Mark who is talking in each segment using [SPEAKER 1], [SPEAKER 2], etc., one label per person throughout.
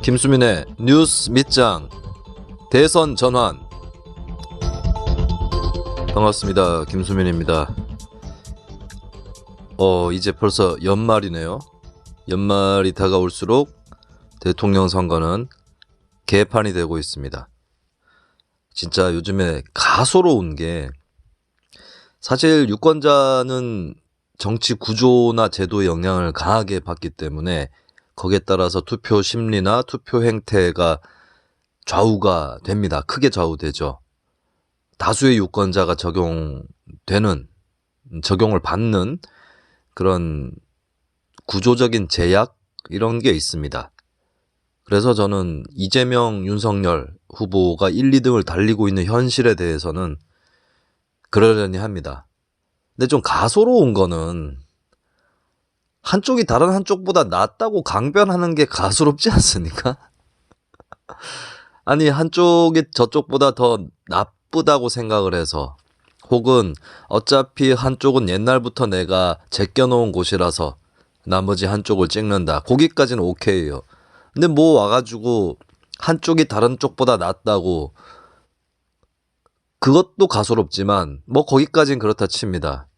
[SPEAKER 1] 김수민의 뉴스 밑장 대선 전환. 반갑습니다. 김수민입니다. 이제 벌써 연말이네요. 연말이 다가올수록 대통령 선거는 개판이 되고 있습니다. 진짜 요즘에 가소로운 게, 사실 유권자는 정치 구조나 제도의 영향을 강하게 받기 때문에 거기에 따라서 투표 심리나 투표 행태가 좌우가 됩니다. 크게 좌우되죠. 다수의 유권자가 적용을 받는 그런 구조적인 제약, 이런 게 있습니다. 그래서 저는 이재명, 윤석열 후보가 1, 2등을 달리고 있는 현실에 대해서는 그러려니 합니다. 근데 좀 가소로운 거는, 한쪽이 다른 한쪽보다 낫다고 강변하는 게 가소롭지 않습니까? 아니, 한쪽이 저쪽보다 더 나쁘다고 생각을 해서, 혹은 어차피 한쪽은 옛날부터 내가 제껴놓은 곳이라서 나머지 한쪽을 찍는다, 거기까지는 오케이요. 근데 뭐 와가지고 한쪽이 다른 쪽보다 낫다고, 그것도 가소롭지만 뭐 거기까지는 그렇다 칩니다.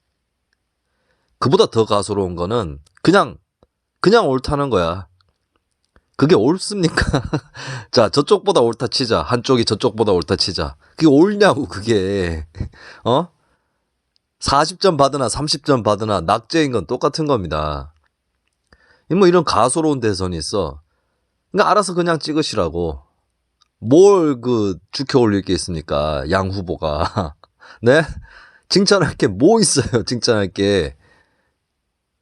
[SPEAKER 1] 그보다 더 가소로운 거는 그냥 옳다는 거야. 그게 옳습니까? 자, 저쪽보다 옳다 치자. 한쪽이 저쪽보다 옳다 치자. 그게 옳냐고, 그게. 40점 받으나 30점 받으나 낙제인 건 똑같은 겁니다. 뭐 이런 가소로운 대선이 있어. 그러니까 알아서 그냥 찍으시라고. 뭘 죽혀 올릴 게 있습니까? 양 후보가. 네? 칭찬할 게 뭐 있어요, 칭찬할 게.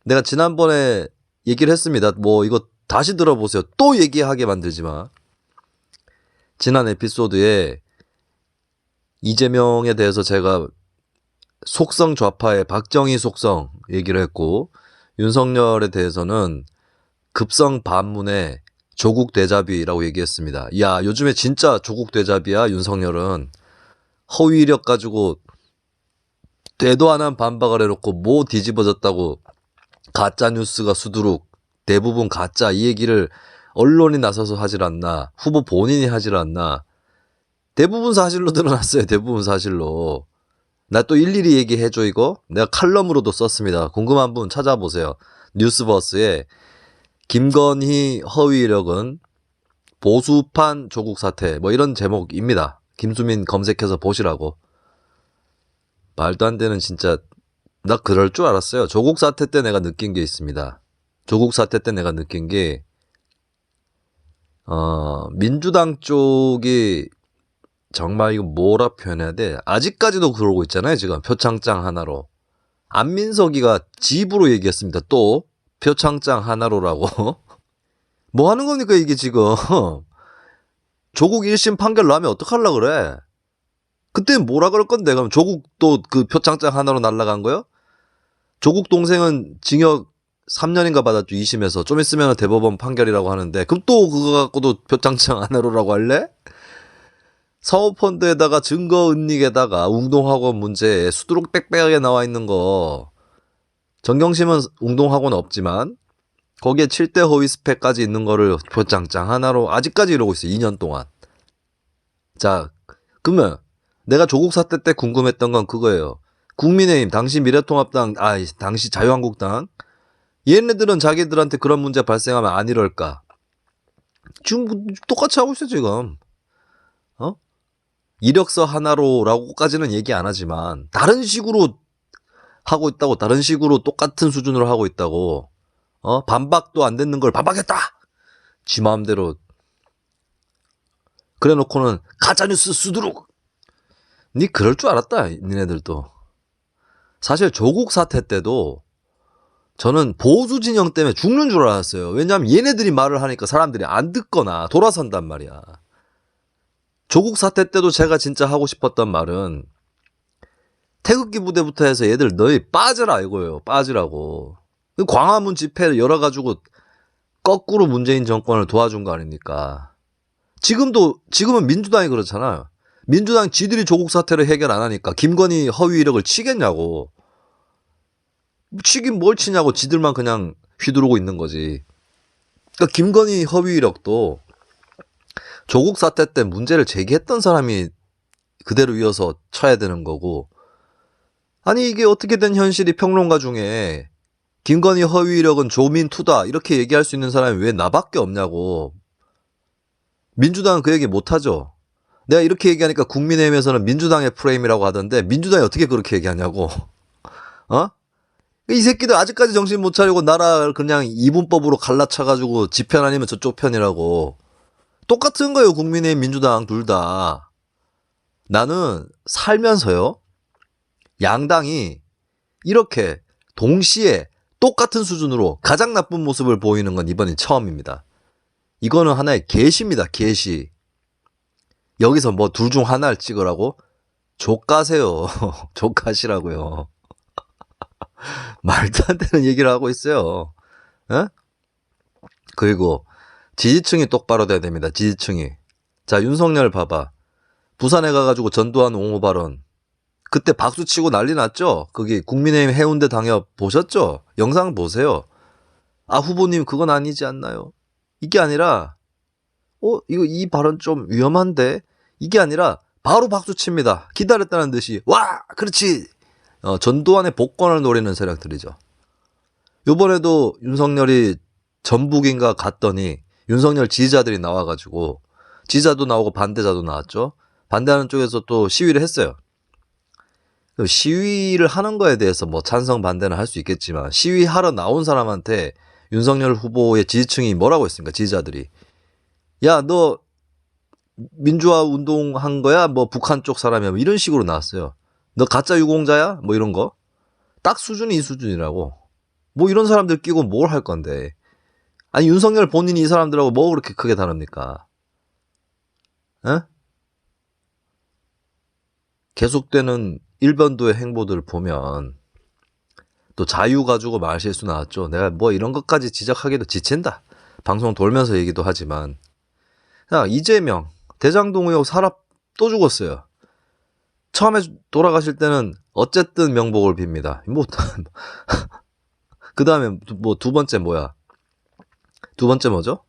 [SPEAKER 1] 내가 지난번에 얘기를 했습니다. 뭐 이거 다시 들어보세요. 또 얘기하게 만들지 마. 지난 에피소드에 이재명에 대해서 제가 속성 좌파의 박정희 속성 얘기를 했고, 윤석열에 대해서는 급성 반문의 조국 대잡이라고 얘기했습니다. 야, 요즘에 진짜 조국 대잡이야, 윤석열은. 허위 이력 가지고 되도 않은 반박을 해놓고 뭐 뒤집어졌다고 가짜 뉴스가 수두룩, 대부분 가짜, 이 얘기를 언론이 나서서 하질 않나, 후보 본인이 하질 않나. 대부분 사실로 드러났어요. 대부분 사실로. 나 또 일일이 얘기해줘. 이거 내가 칼럼으로도 썼습니다. 궁금한 분 찾아보세요. 뉴스버스에 김건희 허위 이력은 보수판 조국 사태, 뭐 이런 제목입니다. 김수민 검색해서 보시라고. 말도 안 되는, 진짜. 나 그럴 줄 알았어요. 조국 사태 때 내가 느낀 게 있습니다. 조국 사태 때 내가 느낀 게, 민주당 쪽이 정말, 이거 뭐라 표현해야 돼? 아직까지도 그러고 있잖아요, 지금. 표창장 하나로. 안민석이가 집으로 얘기했습니다. 또 표창장 하나로라고. 뭐 하는 겁니까, 이게 지금. 조국 1심 판결 나면 어떡하려고 그래? 그때 뭐라 그럴 건데? 그럼 조국도 그 표창장 하나로 날아간 거요? 조국 동생은 징역 3년인가 받았죠, 2심에서. 좀 있으면 대법원 판결이라고 하는데, 그럼 또 그거 갖고도 표창장 하나로라고 할래? 사모펀드에다가 증거은닉에다가 웅동학원 문제에 수두룩 빽빽하게 나와 있는 거, 정경심은 웅동학원 없지만 거기에 7대 허위 스펙까지 있는 거를 표창장 하나로 아직까지 이러고 있어요. 2년 동안. 자, 그러면 내가 조국 사태 때 궁금했던 건 그거예요. 국민의힘, 당시 미래통합당, 당시 자유한국당, 얘네들은 자기들한테 그런 문제 발생하면 안 이럴까? 지금 똑같이 하고 있어, 지금. 이력서 하나로라고까지는 얘기 안 하지만 다른 식으로 하고 있다고, 다른 식으로 똑같은 수준으로 하고 있다고. 반박도 안 됐는 걸 반박했다, 지 마음대로. 그래 놓고는 가짜뉴스 수두룩. 니 그럴 줄 알았다, 니네들도. 사실 조국 사태 때도 저는 보수 진영 때문에 죽는 줄 알았어요. 왜냐하면 얘네들이 말을 하니까 사람들이 안 듣거나 돌아선단 말이야. 조국 사태 때도 제가 진짜 하고 싶었던 말은, 태극기 부대부터 해서 얘들 너희 빠져라 이거예요. 빠지라고. 광화문 집회를 열어가지고 거꾸로 문재인 정권을 도와준 거 아닙니까? 지금은 민주당이 그렇잖아요. 민주당 지들이 조국 사태를 해결 안 하니까 김건희 허위 이력을 치겠냐고. 치긴 뭘 치냐고, 지들만 그냥 휘두르고 있는 거지. 그러니까 김건희 허위 이력도 조국 사태 때 문제를 제기했던 사람이 그대로 이어서 쳐야 되는 거고, 아니 이게 어떻게 된 현실이 평론가 중에 김건희 허위 이력은 조민투다 이렇게 얘기할 수 있는 사람이 왜 나밖에 없냐고. 민주당은 그 얘기 못하죠. 내가 이렇게 얘기하니까 국민의힘에서는 민주당의 프레임이라고 하던데 민주당이 어떻게 그렇게 얘기하냐고. 어? 이 새끼들 아직까지 정신 못 차리고 나라를 그냥 이분법으로 갈라쳐가지고 지 편 아니면 저쪽 편이라고. 똑같은 거예요, 국민의힘 민주당 둘 다. 나는 살면서요, 양당이 이렇게 동시에 똑같은 수준으로 가장 나쁜 모습을 보이는 건 이번이 처음입니다. 이거는 하나의 계시입니다, 계시. 여기서 뭐 둘 중 하나를 찍으라고? 족가세요. 족가시라고요. 말도 안 되는 얘기를 하고 있어요. 에? 그리고 지지층이 똑바로 돼야 됩니다. 지지층이. 자, 윤석열 봐봐. 부산에 가가지고 전두환 옹호 발언. 그때 박수치고 난리 났죠? 그게 국민의힘 해운대 당협 보셨죠? 영상 보세요. 아, 후보님 그건 아니지 않나요? 이게 아니라 이거 이 발언 좀 위험한데? 이게 아니라 바로 박수칩니다. 기다렸다는 듯이 와! 그렇지! 전두환의 복권을 노리는 세력들이죠. 요번에도 윤석열이 전북인가 갔더니 윤석열 지지자들이 나와가지고 지지자도 나오고 반대자도 나왔죠. 반대하는 쪽에서 또 시위를 했어요. 시위를 하는 거에 대해서 뭐 찬성 반대는 할 수 있겠지만 시위하러 나온 사람한테 윤석열 후보의 지지층이 뭐라고 했습니까? 지지자들이. 야, 너 민주화 운동한 거야? 뭐 북한 쪽 사람이야? 뭐 이런 식으로 나왔어요. 너 가짜 유공자야? 뭐 이런 거. 딱 수준이 이 수준이라고. 뭐 이런 사람들 끼고 뭘 할 건데. 아니 윤석열 본인이 이 사람들하고 뭐 그렇게 크게 다릅니까? 에? 계속되는 일변도의 행보들을 보면 또 자유 가지고 말실수 나왔죠. 내가 뭐 이런 것까지 지적하기도 지친다. 방송 돌면서 얘기도 하지만. 야, 이재명 대장동 의혹 사람 또 죽었어요. 처음에 돌아가실 때는 어쨌든 명복을 빕니다. 뭐 그 다음에 뭐 두 번째 뭐야? 두 번째 뭐죠?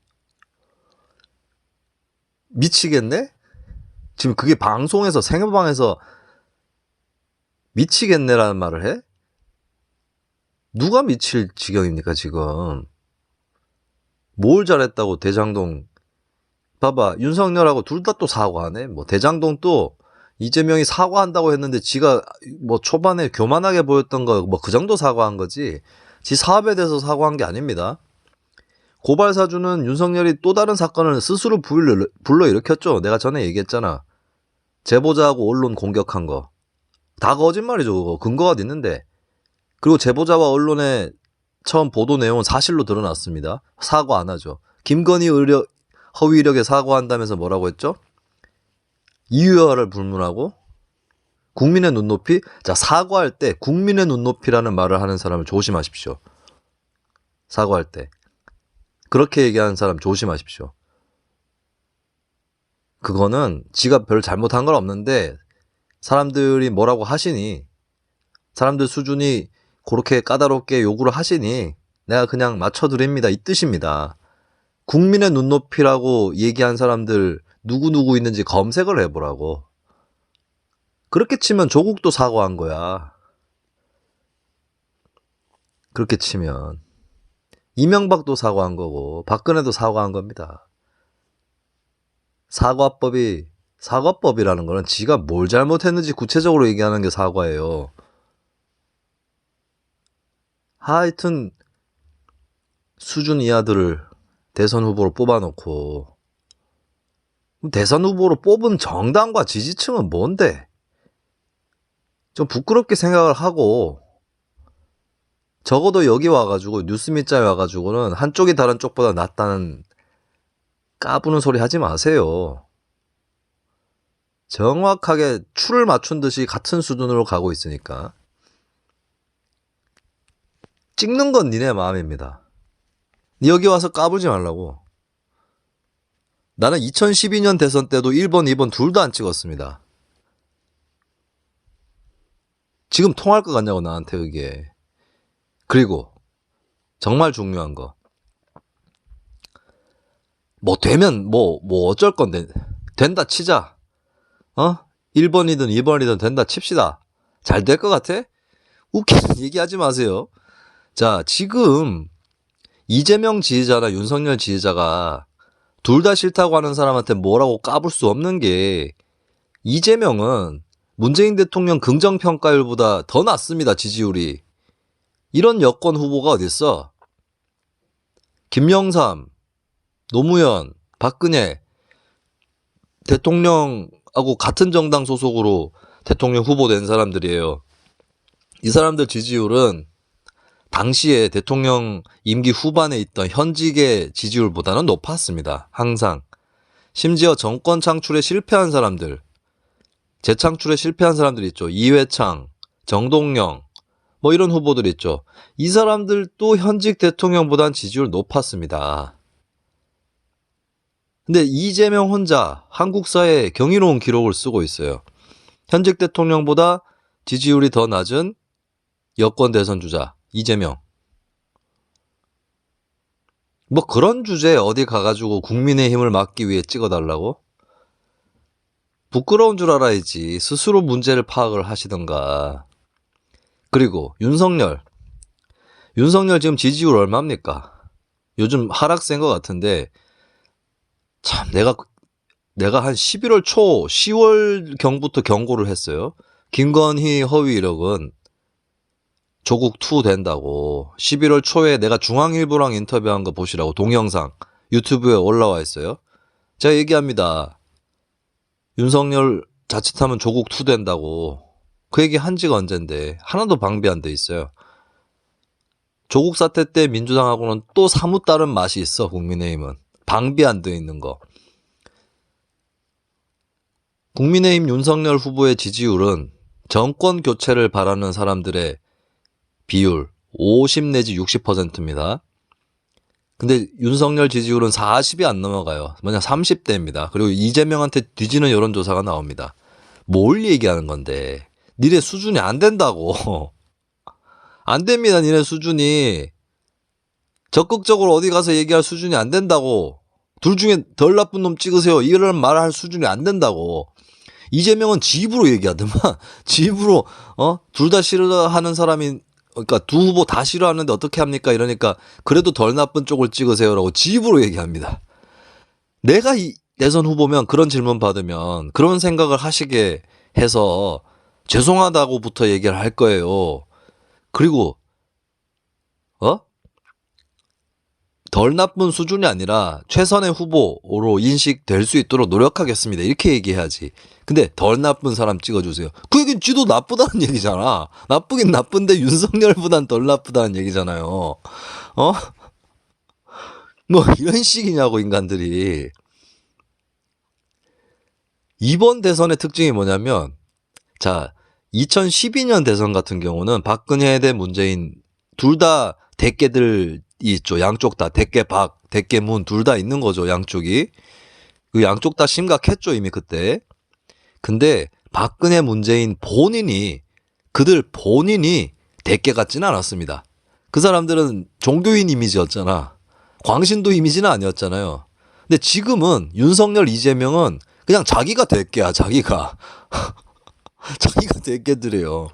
[SPEAKER 1] 미치겠네? 지금 그게 방송에서 생방에서 미치겠네라는 말을 해? 누가 미칠 지경입니까 지금? 뭘 잘했다고 대장동. 봐봐, 윤석열하고 둘 다 또 사과하네. 뭐 대장동 또 이재명이 사과한다고 했는데 지가 뭐 초반에 교만하게 보였던 거 뭐 그 정도 사과한 거지 지 사업에 대해서 사과한 게 아닙니다. 고발 사주는 윤석열이 또 다른 사건을 스스로 불러일으켰죠. 내가 전에 얘기했잖아. 제보자하고 언론 공격한 거. 다 거짓말이죠. 그거. 근거가 어디 있는데. 그리고 제보자와 언론의 처음 보도 내용은 사실로 드러났습니다. 사과 안 하죠. 김건희 허위 이력에 사과한다면서 뭐라고 했죠? 이유화를 불문하고 국민의 눈높이? 자, 사과할 때 국민의 눈높이라는 말을 하는 사람을 조심하십시오. 사과할 때. 그렇게 얘기하는 사람 조심하십시오. 그거는 지가 별 잘못한 건 없는데 사람들이 뭐라고 하시니, 사람들 수준이 그렇게 까다롭게 요구를 하시니 내가 그냥 맞춰드립니다. 이 뜻입니다. 국민의 눈높이라고 얘기한 사람들 누구 있는지 검색을 해보라고. 그렇게 치면 조국도 사과한 거야. 그렇게 치면 이명박도 사과한 거고 박근혜도 사과한 겁니다. 사과법이라는 거는 지가 뭘 잘못했는지 구체적으로 얘기하는 게 사과예요. 하여튼 수준 이하들을 대선 후보로 뽑아놓고, 대선 후보로 뽑은 정당과 지지층은 뭔데? 좀 부끄럽게 생각을 하고, 적어도 여기 와가지고 뉴스미자에 와가지고는 한쪽이 다른 쪽보다 낫다는 까부는 소리 하지 마세요. 정확하게 추를 맞춘 듯이 같은 수준으로 가고 있으니까. 찍는 건 니네 마음입니다. 여기 와서 까불지 말라고. 나는 2012년 대선 때도 1번, 2번 둘 다 안 찍었습니다. 지금 통할 것 같냐고 나한테 그게. 그리고 정말 중요한 거. 뭐 되면 뭐 어쩔 건데 된다 치자. 1번이든 2번이든 된다 칩시다. 잘 될 것 같아? 웃기는 얘기하지 마세요. 자, 지금 이재명 지지자나 윤석열 지지자가 둘 다 싫다고 하는 사람한테 뭐라고 까불 수 없는 게, 이재명은 문재인 대통령 긍정평가율보다 더 낮습니다, 지지율이. 이런 여권 후보가 어딨어? 김영삼, 노무현, 박근혜, 대통령하고 같은 정당 소속으로 대통령 후보 된 사람들이에요. 이 사람들 지지율은 당시에 대통령 임기 후반에 있던 현직의 지지율보다는 높았습니다. 항상. 심지어 정권 창출에 실패한 사람들, 재창출에 실패한 사람들 있죠. 이회창, 정동영, 뭐 이런 후보들 있죠. 이 사람들도 현직 대통령보다는 지지율 높았습니다. 근데 이재명 혼자 한국 사회에 경이로운 기록을 쓰고 있어요. 현직 대통령보다 지지율이 더 낮은 여권 대선 주자 이재명. 뭐 그런 주제에 어디 가가지고 국민의힘을 막기 위해 찍어달라고? 부끄러운 줄 알아야지. 스스로 문제를 파악을 하시던가. 그리고 윤석열 지금 지지율 얼마입니까? 요즘 하락세인 것 같은데, 참 내가 한 11월 초 10월경부터 경고를 했어요. 김건희 허위 이력은 조국 투 된다고. 11월 초에 내가 중앙일보랑 인터뷰한 거 보시라고. 동영상 유튜브에 올라와 있어요. 제가 얘기합니다. 윤석열 자칫하면 조국 투 된다고. 그 얘기 한 지가 언젠데 하나도 방비 안 돼 있어요. 조국 사태 때 민주당하고는 또 사뭇 다른 맛이 있어. 국민의힘은 방비 안 돼 있는 거. 국민의힘 윤석열 후보의 지지율은 정권 교체를 바라는 사람들의 비율 50 내지 60%입니다. 근데 윤석열 지지율은 40이 안 넘어가요. 뭐냐 30대입니다. 그리고 이재명한테 뒤지는 여론조사가 나옵니다. 뭘 얘기하는 건데. 니네 수준이 안 된다고. 안 됩니다. 니네 수준이. 적극적으로 어디 가서 얘기할 수준이 안 된다고. 둘 중에 덜 나쁜 놈 찍으세요. 이런 말을 할 수준이 안 된다고. 이재명은 지 입으로 얘기하더만. 지 입으로 둘 다 싫어하는 사람이, 그러니까 두 후보 다 싫어하는데 어떻게 합니까? 이러니까 그래도 덜 나쁜 쪽을 찍으세요라고 지 입으로 얘기합니다. 내가 이 대선 후보면 그런 질문 받으면 그런 생각을 하시게 해서 죄송하다고부터 얘기를 할 거예요. 그리고 덜 나쁜 수준이 아니라 최선의 후보로 인식될 수 있도록 노력하겠습니다. 이렇게 얘기해야지. 근데 덜 나쁜 사람 찍어주세요. 그 얘기는 지도 나쁘다는 얘기잖아. 나쁘긴 나쁜데 윤석열보단 덜 나쁘다는 얘기잖아요. 뭐 이런 식이냐고 인간들이. 이번 대선의 특징이 뭐냐면, 자, 2012년 대선 같은 경우는 박근혜 대 문재인 둘 다 대깨들이 있죠. 양쪽 다 대깨박, 대깨문 둘 다 있는 거죠. 양쪽이. 그 양쪽 다 심각했죠. 이미 그때. 근데 박근혜 문재인 그들 본인이 대깨 같지는 않았습니다. 그 사람들은 종교인 이미지였잖아. 광신도 이미지는 아니었잖아요. 근데 지금은 윤석열 이재명은 그냥 자기가 대깨야. 자기가 대깨들이에요.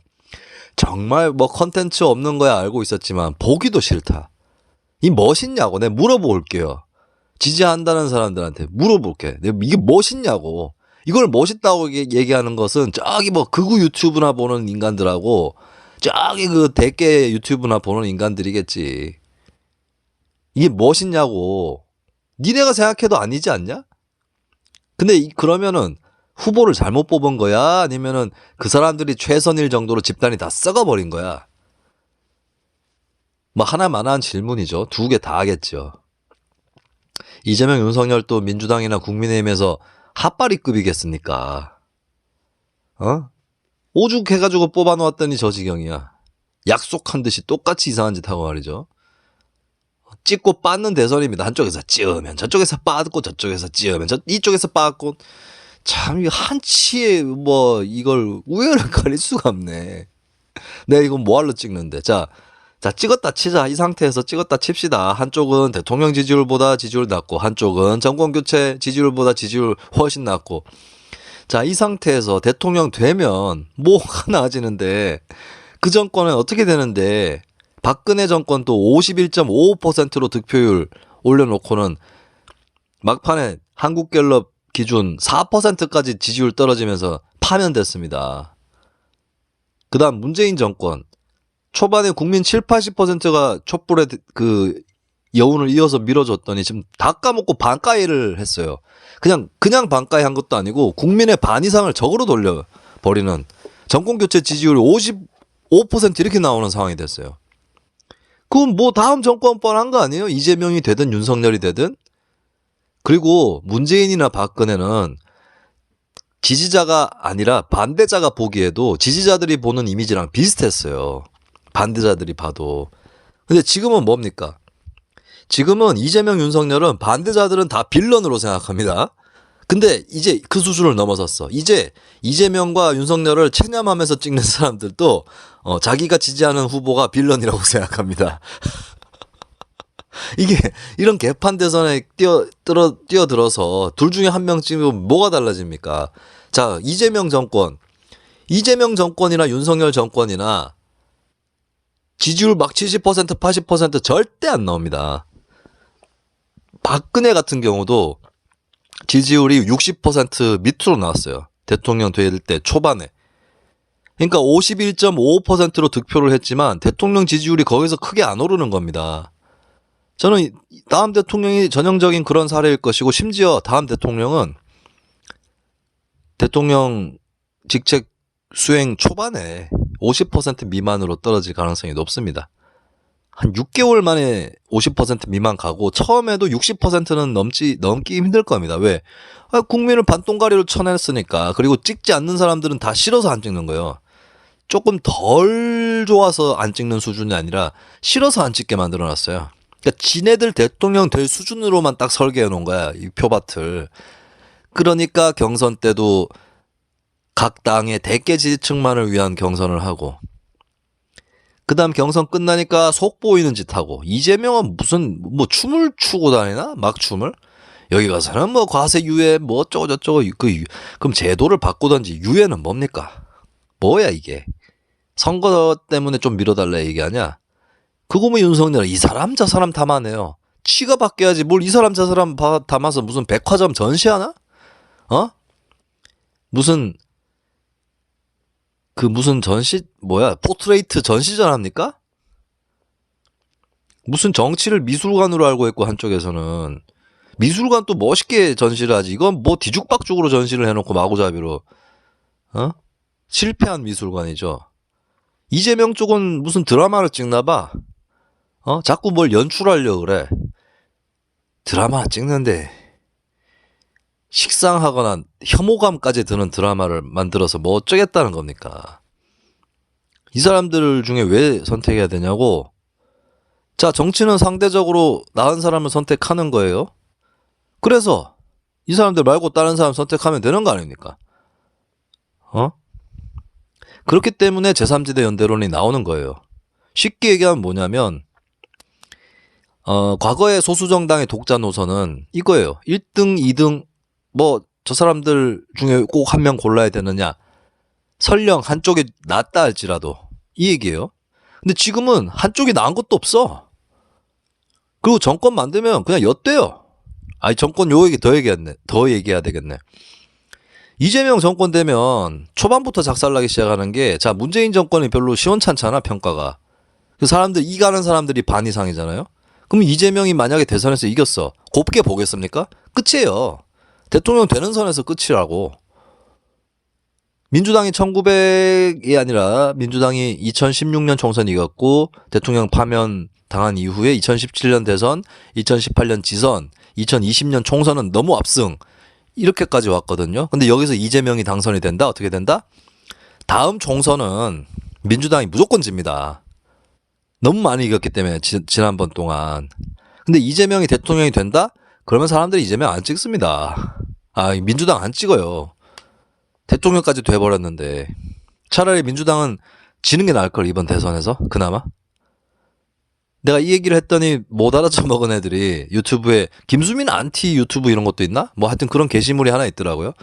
[SPEAKER 1] 정말 뭐 컨텐츠 없는 거야 알고 있었지만 보기도 싫다. 이 멋있냐고 내가 물어볼게요. 지지한다는 사람들한테 물어볼게. 내가 이게 멋있냐고. 이걸 멋있다고 얘기하는 것은 저기 뭐 극우 유튜브나 보는 인간들하고 저기 그 대깨 유튜브나 보는 인간들이겠지. 이게 멋있냐고. 니네가 생각해도 아니지 않냐? 근데 그러면은 후보를 잘못 뽑은 거야? 아니면은 그 사람들이 최선일 정도로 집단이 다 썩어버린 거야? 뭐 하나만한 질문이죠. 두 개 다 하겠죠. 이재명, 윤석열 또 민주당이나 국민의힘에서 핫바리급이겠습니까? 오죽해가지고 뽑아놓았더니 저 지경이야. 약속한 듯이 똑같이 이상한 짓 하고 말이죠. 찍고 빠는 대선입니다. 한쪽에서 찍으면 저쪽에서 빠고 저쪽에서 찍으면 이쪽에서 빠고. 참 한치의 뭐 이걸 우열을 가릴 수가 없네. 내가 이건 뭐하러 찍는데. 자, 자, 찍었다 치자. 이 상태에서 찍었다 칩시다. 한쪽은 대통령 지지율보다 지지율 낮고, 한쪽은 정권교체 지지율보다 지지율 훨씬 낮고. 자, 이 상태에서 대통령 되면 뭐가 나아지는데, 그 정권은 어떻게 되는데, 박근혜 정권 또 51.55%로 득표율 올려놓고는 막판에 한국갤럽 기준 4%까지 지지율 떨어지면서 파면됐습니다. 그 다음 문재인 정권. 초반에 국민 7, 80%가 촛불에 그 여운을 이어서 밀어줬더니 지금 다 까먹고 반가이를 했어요. 그냥 반가이 한 것도 아니고 국민의 반 이상을 적으로 돌려버리는 정권교체 지지율이 55% 이렇게 나오는 상황이 됐어요. 그럼 뭐 다음 정권 뻔한 거 아니에요? 이재명이 되든 윤석열이 되든. 그리고 문재인이나 박근혜는 지지자가 아니라 반대자가 보기에도 지지자들이 보는 이미지랑 비슷했어요. 반대자들이 봐도. 근데 지금은 뭡니까? 지금은 이재명, 윤석열은 반대자들은 다 빌런으로 생각합니다. 근데 이제 그 수준을 넘어섰어. 이제 이재명과 윤석열을 체념하면서 찍는 사람들도 자기가 지지하는 후보가 빌런이라고 생각합니다. 이게 이런 개판 대선에 뛰어들어서 둘 중에 한 명 찍으면 뭐가 달라집니까? 자, 이재명 정권이나 윤석열 정권이나 지지율 막 70%, 80% 절대 안 나옵니다. 박근혜 같은 경우도 지지율이 60% 밑으로 나왔어요. 대통령 될 때 초반에. 그러니까 51.55%로 득표를 했지만 대통령 지지율이 거기서 크게 안 오르는 겁니다. 저는 다음 대통령이 전형적인 그런 사례일 것이고, 심지어 다음 대통령은 대통령 직책 수행 초반에 50% 미만으로 떨어질 가능성이 높습니다. 한 6개월 만에 50% 미만 가고, 처음에도 60%는 넘기 힘들 겁니다. 왜? 국민을 반동가리로 쳐냈으니까. 그리고 찍지 않는 사람들은 다 싫어서 안 찍는 거예요. 조금 덜 좋아서 안 찍는 수준이 아니라 싫어서 안 찍게 만들어놨어요. 그러니까 지네들 대통령 될 수준으로만 딱 설계해 놓은 거야, 이 표밭을. 그러니까 경선 때도 각 당의 대개 지지층만을 위한 경선을 하고, 그 다음 경선 끝나니까 속 보이는 짓 하고, 이재명은 무슨 뭐 춤을 추고 다니나? 막 춤을? 여기 가서는 뭐 과세 유예 뭐 어쩌고 저쩌고. 그럼 제도를 바꾸던지. 유예는 뭡니까? 뭐야 이게? 선거 때문에 좀 밀어달라 얘기하냐? 그거 뭐 윤석열은 이 사람 저 사람 담아내요. 치가 바뀌어야지 뭘 이 사람 저 사람 담아서 무슨 백화점 전시하나? 무슨 전시 포트레이트 전시전 합니까? 무슨 정치를 미술관으로 알고 있고, 한쪽에서는 미술관 또 멋있게 전시를 하지. 이건 뭐 뒤죽박죽으로 전시를 해놓고 마구잡이로 실패한 미술관이죠. 이재명 쪽은 무슨 드라마를 찍나 봐. 자꾸 뭘 연출하려고 그래. 드라마 찍는데 식상하거나 혐오감까지 드는 드라마를 만들어서 뭐 어쩌겠다는 겁니까? 이 사람들 중에 왜 선택해야 되냐고. 자, 정치는 상대적으로 나은 사람을 선택하는 거예요. 그래서 이 사람들 말고 다른 사람 선택하면 되는 거 아닙니까? 그렇기 때문에 제3지대 연대론이 나오는 거예요. 쉽게 얘기하면 뭐냐면, 과거의 소수정당의 독자 노선은 이거예요. 1등, 2등, 뭐 저 사람들 중에 꼭 한 명 골라야 되느냐. 설령 한쪽이 낫다 할지라도 이 얘기예요. 근데 지금은 한쪽이 나은 것도 없어. 그리고 정권 만들면 그냥 엿대요. 정권 요 얘기 더 얘기해야 되겠네. 이재명 정권 되면 초반부터 작살나기 시작하는 게, 자, 문재인 정권이 별로 시원찮잖아, 평가가. 그 사람들, 이가는 사람들이 반 이상이잖아요. 그럼 이재명이 만약에 대선에서 이겼어. 곱게 보겠습니까? 끝이에요. 대통령 되는 선에서 끝이라고. 민주당이 1900이 아니라 민주당이 2016년 총선 이겼고 대통령 파면 당한 이후에 2017년 대선, 2018년 지선, 2020년 총선은 너무 압승. 이렇게까지 왔거든요. 근데 여기서 이재명이 당선이 된다? 어떻게 된다? 다음 총선은 민주당이 무조건 집니다. 너무 많이 이겼기 때문에 지난번 동안. 근데 이재명이 대통령이 된다? 그러면 사람들이 이재명 안 찍습니다. 민주당 안 찍어요. 대통령까지 돼버렸는데. 차라리 민주당은 지는 게 나을 걸, 이번 대선에서. 그나마. 내가 이 얘기를 했더니 못 알아쳐먹은 애들이 유튜브에 김수민 안티 유튜브 이런 것도 있나? 뭐 하여튼 그런 게시물이 하나 있더라고요.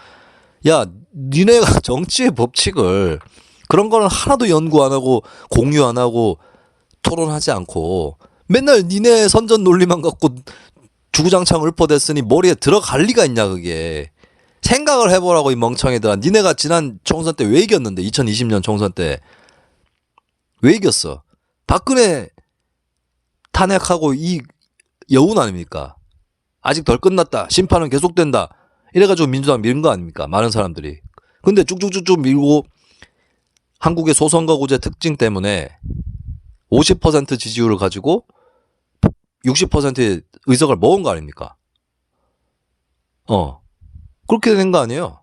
[SPEAKER 1] 야, 니네가 정치의 법칙을 그런 거는 하나도 연구 안 하고 공유 안 하고 토론하지 않고 맨날 니네 선전 논리만 갖고 주구장창 읊어댔으니 머리에 들어갈 리가 있냐 그게. 생각을 해보라고 이 멍청이들아. 니네가 지난 총선 때 왜 이겼는데 2020년 총선 때 왜 이겼어? 박근혜 탄핵하고 이 여운 아닙니까? 아직 덜 끝났다. 심판은 계속된다. 이래가지고 민주당 밀은 거 아닙니까? 많은 사람들이. 근데 쭉쭉쭉쭉 밀고 한국의 소선거구제 특징 때문에 50% 지지율을 가지고 60%의 의석을 모은 거 아닙니까? 그렇게 된 거 아니에요?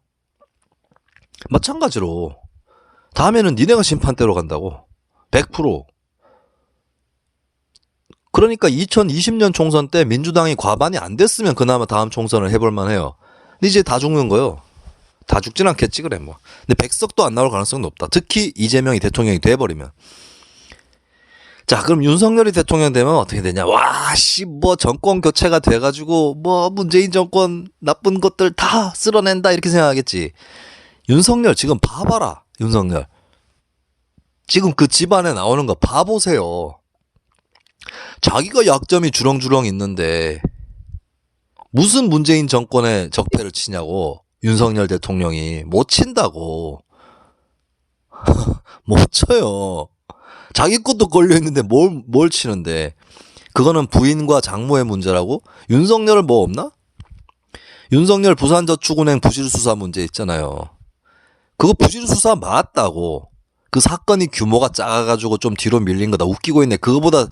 [SPEAKER 1] 마찬가지로 다음에는 니네가 심판대로 간다고. 100%. 그러니까 2020년 총선 때 민주당이 과반이 안 됐으면 그나마 다음 총선을 해볼 만해요. 근데 이제 다 죽는 거예요. 다 죽진 않겠지 그래 뭐. 근데 100석도 안 나올 가능성이 높다. 특히 이재명이 대통령이 돼버리면. 자, 그럼 윤석열이 대통령 되면 어떻게 되냐? 와, 뭐 정권 교체가 돼가지고 뭐 문재인 정권 나쁜 것들 다 쓸어낸다 이렇게 생각하겠지. 윤석열 지금 봐봐라. 윤석열. 지금 그 집안에 나오는 거 봐보세요. 자기가 약점이 주렁주렁 있는데 무슨 문재인 정권의 적폐를 치냐고. 윤석열 대통령이 못 친다고. 못 쳐요. 자기 것도 걸려있는데 뭘 치는데. 그거는 부인과 장모의 문제라고? 윤석열은 뭐 없나? 윤석열 부산저축은행 부실수사 문제 있잖아요. 그거 부실수사 맞다고. 그 사건이 규모가 작아가지고 좀 뒤로 밀린 거다. 웃기고 있네. 그거보다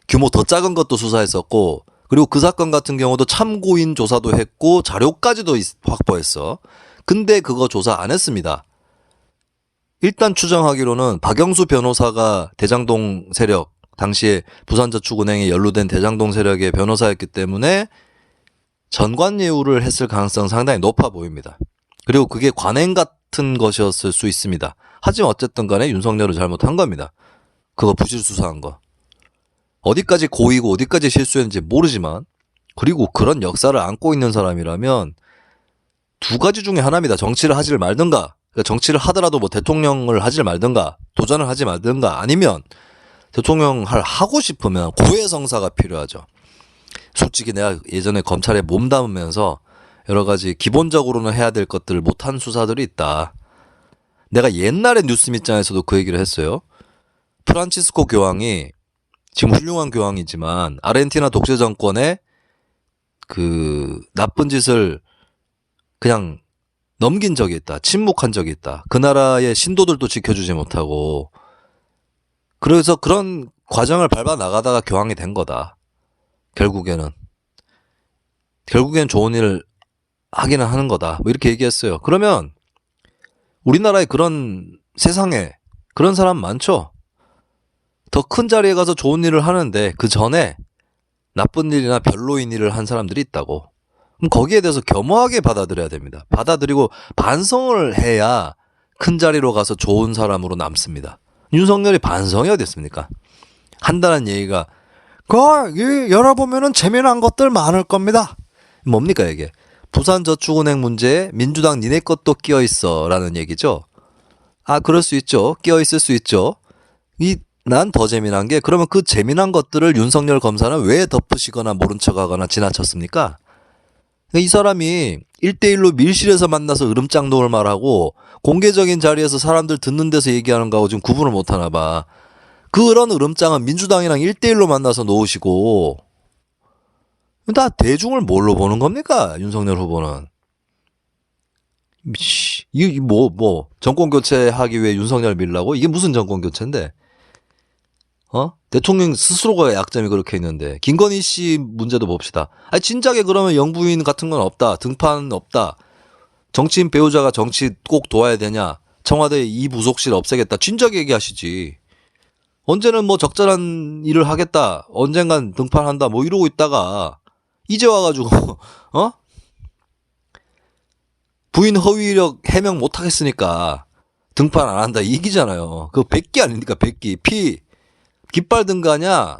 [SPEAKER 1] 규모 더 작은 것도 수사했었고, 그리고 그 사건 같은 경우도 참고인 조사도 했고 자료까지도 확보했어. 근데 그거 조사 안 했습니다. 일단 추정하기로는 박영수 변호사가 대장동 세력, 당시에 부산저축은행에 연루된 대장동 세력의 변호사였기 때문에 전관예우를 했을 가능성은 상당히 높아 보입니다. 그리고 그게 관행 같은 것이었을 수 있습니다. 하지만 어쨌든 간에 윤석열은 잘못한 겁니다. 그거 부실수사한 거. 어디까지 고의고 어디까지 실수했는지 모르지만, 그리고 그런 역사를 안고 있는 사람이라면 두 가지 중에 하나입니다. 정치를 하지를 말든가, 그러니까 정치를 하더라도 뭐 대통령을 하지를 말든가, 도전을 하지 말든가, 아니면 대통령을 하고 싶으면 고해성사가 필요하죠. 솔직히 내가 예전에 검찰에 몸담으면서 여러 가지 기본적으로는 해야 될 것들을 못한 수사들이 있다. 내가 옛날에 뉴스미장에서도 그 얘기를 했어요. 프란치스코 교황이 지금 훌륭한 교황이지만 아르헨티나 독재 정권에 그 나쁜 짓을 그냥 넘긴 적이 있다. 침묵한 적이 있다. 그 나라의 신도들도 지켜주지 못하고. 그래서 그런 과정을 밟아 나가다가 교황이 된 거다. 결국엔 좋은 일을 하기는 하는 거다. 뭐 이렇게 얘기했어요. 그러면 우리나라에 그런, 세상에 그런 사람 많죠? 더 큰 자리에 가서 좋은 일을 하는데 그 전에 나쁜 일이나 별로인 일을 한 사람들이 있다고. 그럼 거기에 대해서 겸허하게 받아들여야 됩니다. 받아들이고 반성을 해야 큰 자리로 가서 좋은 사람으로 남습니다. 윤석열이 반성이 어디 있습니까? 한다는 얘기가 열어보면은 재미난 것들 많을 겁니다. 뭡니까 이게? 부산저축은행 문제에 민주당 니네 것도 끼어있어 라는 얘기죠. 아, 그럴 수 있죠. 끼어있을 수 있죠. 난 더 재미난 게, 그러면 그 재미난 것들을 윤석열 검사는 왜 덮으시거나 모른 척하거나 지나쳤습니까? 이 사람이 1대1로 밀실에서 만나서 으름장동을 말하고 공개적인 자리에서 사람들 듣는 데서 얘기하는 거하고 지금 구분을 못하나 봐. 그런 으름장은 민주당이랑 1대1로 만나서 놓으시고, 다 대중을 뭘로 보는 겁니까? 윤석열 후보는. 이게 정권 교체하기 위해 윤석열 밀라고? 이게 무슨 정권 교체인데? 대통령 스스로가 약점이 그렇게 있는데. 김건희 씨 문제도 봅시다. 아니, 진작에 그러면 영부인 같은 건 없다. 등판 없다. 정치인 배우자가 정치 꼭 도와야 되냐. 청와대 이 부속실 없애겠다. 진작에 얘기하시지. 언제는 뭐 적절한 일을 하겠다. 언젠간 등판한다. 뭐 이러고 있다가 이제 와가지고 부인 허위 이력 해명 못하겠으니까 등판 안 한다 이 얘기잖아요. 그거 100기 아닙니까? 100기. 깃발 든 거 아냐?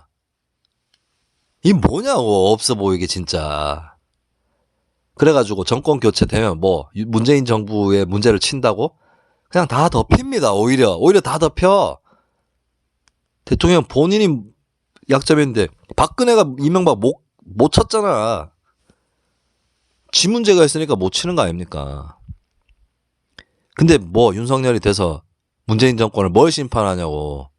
[SPEAKER 1] 이 뭐냐고, 없어 보이게 진짜. 그래가지고 정권 교체되면 뭐 문재인 정부의 문제를 친다고? 그냥 다 덮입니다. 오히려 다 덮여. 대통령 본인이 약점인데 박근혜가 이명박 못 쳤잖아. 지 문제가 있으니까 못 치는 거 아닙니까? 근데 뭐 윤석열이 돼서 문재인 정권을 뭘 심판하냐고.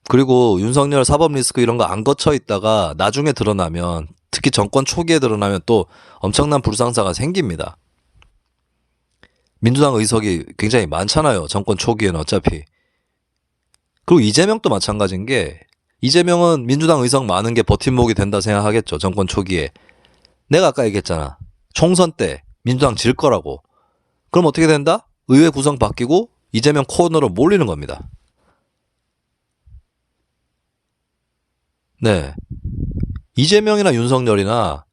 [SPEAKER 1] 그리고 윤석열 사법 리스크 이런 거 안 거쳐 있다가 나중에 드러나면, 특히 정권 초기에 드러나면 또 엄청난 불상사가 생깁니다. 민주당 의석이 굉장히 많잖아요. 정권 초기에는 어차피. 그리고 이재명도 마찬가지인 게, 이재명은 민주당 의석 많은 게 버팀목이 된다 생각하겠죠. 정권 초기에. 내가 아까 얘기했잖아. 총선 때 민주당 질 거라고. 그럼 어떻게 된다? 의회 구성 바뀌고 이재명 코너로 몰리는 겁니다. 네. 이재명이나 윤석열이나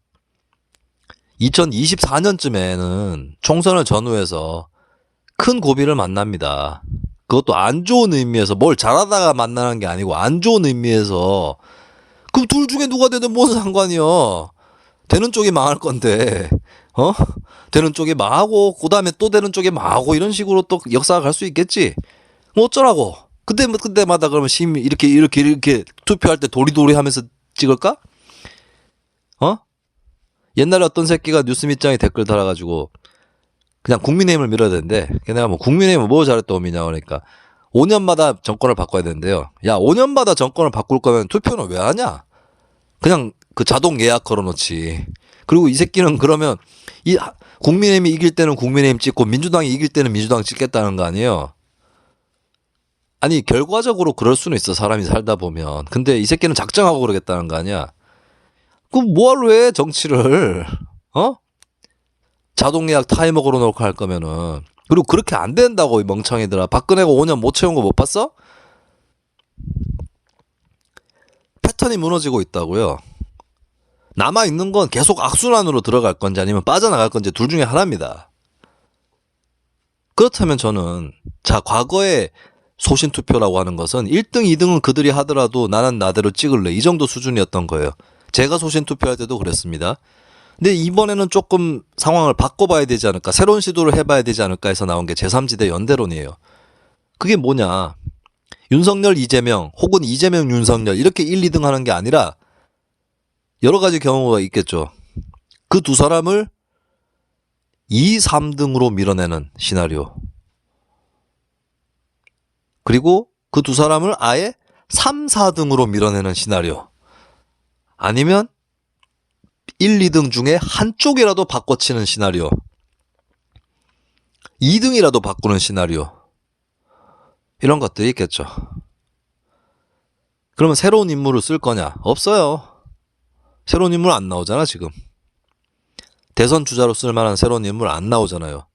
[SPEAKER 1] 2024년쯤에는 총선을 전후해서 큰 고비를 만납니다. 그것도 안 좋은 의미에서, 뭘 잘하다가 만나는 게 아니고 안 좋은 의미에서. 그럼 둘 중에 누가 되든 뭔 상관이요. 되는 쪽이 망할 건데, 되는 쪽이 망하고 그다음에 또 되는 쪽이 망하고 이런 식으로 또 역사가 갈 수 있겠지. 뭐 어쩌라고. 그때마다 그러면 이렇게 투표할 때 도리도리 하면서 찍을까? 옛날에 어떤 새끼가 뉴스 밑장에 댓글 달아가지고 그냥 국민의힘을 밀어야 되는데, 걔네가 뭐 국민의힘은 뭐 잘했다고 미냐 그러니까 5년마다 정권을 바꿔야 되는데요. 야, 5년마다 정권을 바꿀 거면 투표는 왜 하냐? 그냥 그 자동 예약 걸어놓지. 그리고 이 새끼는 그러면 이 국민의힘이 이길 때는 국민의힘 찍고 민주당이 이길 때는 민주당 찍겠다는 거 아니에요? 아니, 결과적으로 그럴 수는 있어, 사람이 살다 보면. 근데 이 새끼는 작정하고 그러겠다는 거 아니야? 그럼 뭐하러 해, 정치를? 자동 예약 타이머 걸어놓고 할 거면은. 그리고 그렇게 안 된다고, 이 멍청이들아. 박근혜가 5년 못 채운 거 못 봤어? 패턴이 무너지고 있다고요. 남아있는 건 계속 악순환으로 들어갈 건지 아니면 빠져나갈 건지 둘 중에 하나입니다. 그렇다면 저는, 자, 과거에 소신투표라고 하는 것은 1등, 2등은 그들이 하더라도 나는 나대로 찍을래, 이 정도 수준이었던 거예요. 제가 소신투표할 때도 그랬습니다. 근데 이번에는 조금 상황을 바꿔봐야 되지 않을까, 새로운 시도를 해봐야 되지 않을까 해서 나온 게 제3지대 연대론이에요. 그게 뭐냐, 윤석열, 이재명 혹은 이재명, 윤석열 이렇게 1, 2등 하는 게 아니라 여러 가지 경우가 있겠죠. 그 두 사람을 2, 3등으로 밀어내는 시나리오. 그리고 그 두 사람을 아예 3, 4등으로 밀어내는 시나리오. 아니면 1, 2등 중에 한쪽이라도 바꿔치는 시나리오. 2등이라도 바꾸는 시나리오. 이런 것들이 있겠죠. 그러면 새로운 인물을 쓸 거냐? 없어요. 새로운 인물 안 나오잖아, 지금. 대선 주자로 쓸 만한 새로운 인물 안 나오잖아요.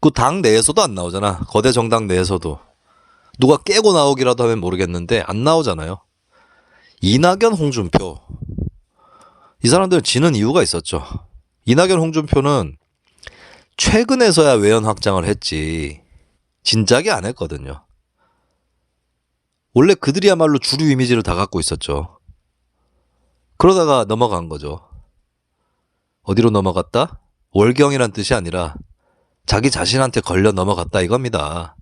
[SPEAKER 1] 그 당 내에서도 안 나오잖아. 거대 정당 내에서도. 누가 깨고 나오기라도 하면 모르겠는데 안 나오잖아요. 이낙연, 홍준표. 이 사람들은 지는 이유가 있었죠. 이낙연, 홍준표는 최근에서야 외연 확장을 했지 진작에 안 했거든요. 원래 그들이야말로 주류 이미지를 다 갖고 있었죠. 그러다가 넘어간 거죠. 어디로 넘어갔다? 월경이란 뜻이 아니라 자기 자신한테 걸려 넘어갔다 이겁니다.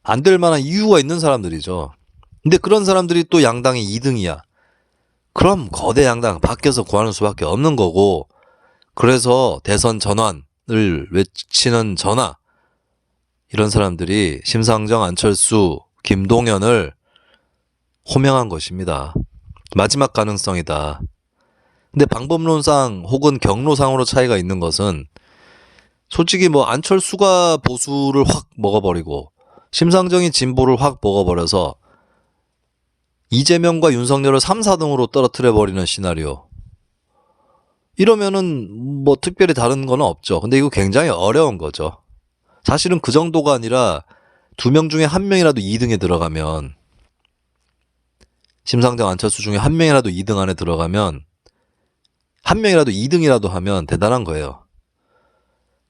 [SPEAKER 1] 안 될 만한 이유가 있는 사람들이죠. 근데 그런 사람들이 또 양당이 2등이야. 그럼 거대 양당 밖에서 구하는 수밖에 없는 거고, 그래서 대선 전환을 외치는 전화, 이런 사람들이 심상정, 안철수, 김동연을 호명한 것입니다. 마지막 가능성이다. 근데 방법론상 혹은 경로상으로 차이가 있는 것은, 솔직히 뭐 안철수가 보수를 확 먹어버리고 심상정이 진보를 확 먹어버려서 이재명과 윤석열을 3, 4등으로 떨어뜨려버리는 시나리오. 이러면은 뭐 특별히 다른 건 없죠. 근데 이거 굉장히 어려운 거죠. 사실은 그 정도가 아니라 2명 중에 1명이라도 2등에 들어가면, 심상정, 안철수 중에 1명이라도 2등 안에 들어가면, 1명이라도 2등이라도 하면 대단한 거예요.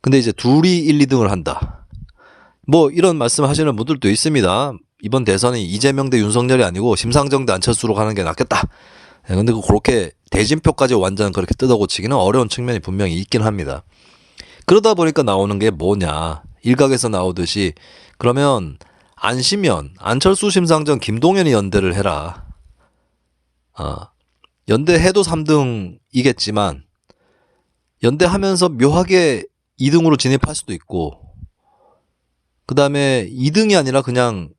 [SPEAKER 1] 근데 이제 둘이 1, 2등을 한다. 뭐 이런 말씀 하시는 분들도 있습니다. 이번 대선이 이재명 대 윤석열이 아니고 심상정 대 안철수로 가는 게 낫겠다. 근데 그렇게 대진표까지 완전 그렇게 뜯어고치기는 어려운 측면이 분명히 있긴 합니다. 그러다 보니까 나오는 게 뭐냐. 일각에서 나오듯이 그러면 안시면 안철수, 심상정, 김동연이 연대를 해라. 연대해도 3등이겠지만 연대하면서 묘하게 2등으로 진입할 수도 있고 그 다음에 2등이 아니라 그냥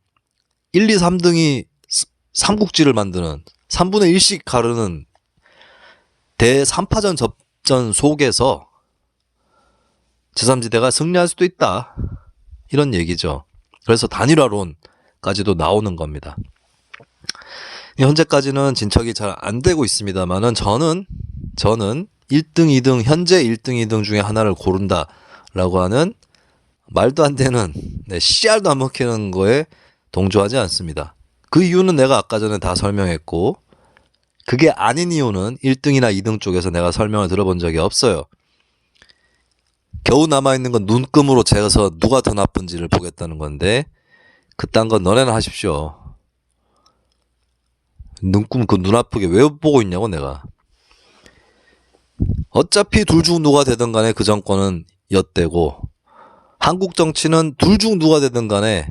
[SPEAKER 1] 1, 2, 3등이 삼국지를 만드는 3분의 1씩 가르는 대3파전 접전 속에서 제3지대가 승리할 수도 있다. 이런 얘기죠. 그래서 단일화론까지도 나오는 겁니다. 현재까지는 진척이 잘 안 되고 있습니다만은 저는 1등, 2등, 현재 1등, 2등 중에 하나를 고른다라고 하는 말도 안 되는 씨알도 안 먹히는 거에 동조하지 않습니다. 그 이유는 내가 아까 전에 다 설명했고 그게 아닌 이유는 1등이나 2등 쪽에서 내가 설명을 들어본 적이 없어요. 겨우 남아있는 건 눈금으로 재서 누가 더 나쁜지를 보겠다는 건데 그딴 건 너네나 하십시오. 눈금 그 눈 아프게 왜 보고 있냐고 내가. 어차피 둘 중 누가 되든 간에 그 정권은 엿대고 한국 정치는 둘 중 누가 되든 간에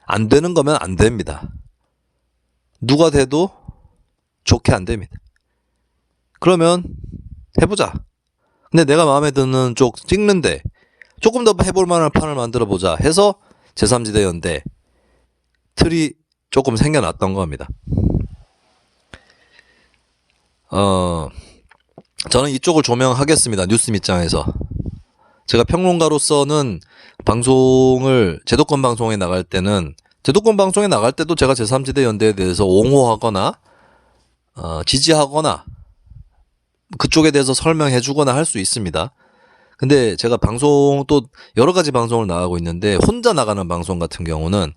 [SPEAKER 1] 안 되는 거면 안 됩니다. 누가 돼도 좋게 안 됩니다. 그러면 해보자. 근데 내가 마음에 드는 쪽 찍는데 조금 더 해볼 만한 판을 만들어 보자 해서 제3지대 연대 틀이 조금 생겨났던 겁니다. 저는 이쪽을 조명하겠습니다. 뉴스 밑장에서. 제가 평론가로서는 방송을 제도권 방송에 나갈 때는 제도권 방송에 나갈 때도 제가 제3지대 연대에 대해서 옹호하거나 지지하거나 그쪽에 대해서 설명해 주거나 할 수 있습니다. 근데 제가 방송 또 여러 가지 방송을 나가고 있는데 혼자 나가는 방송 같은 경우는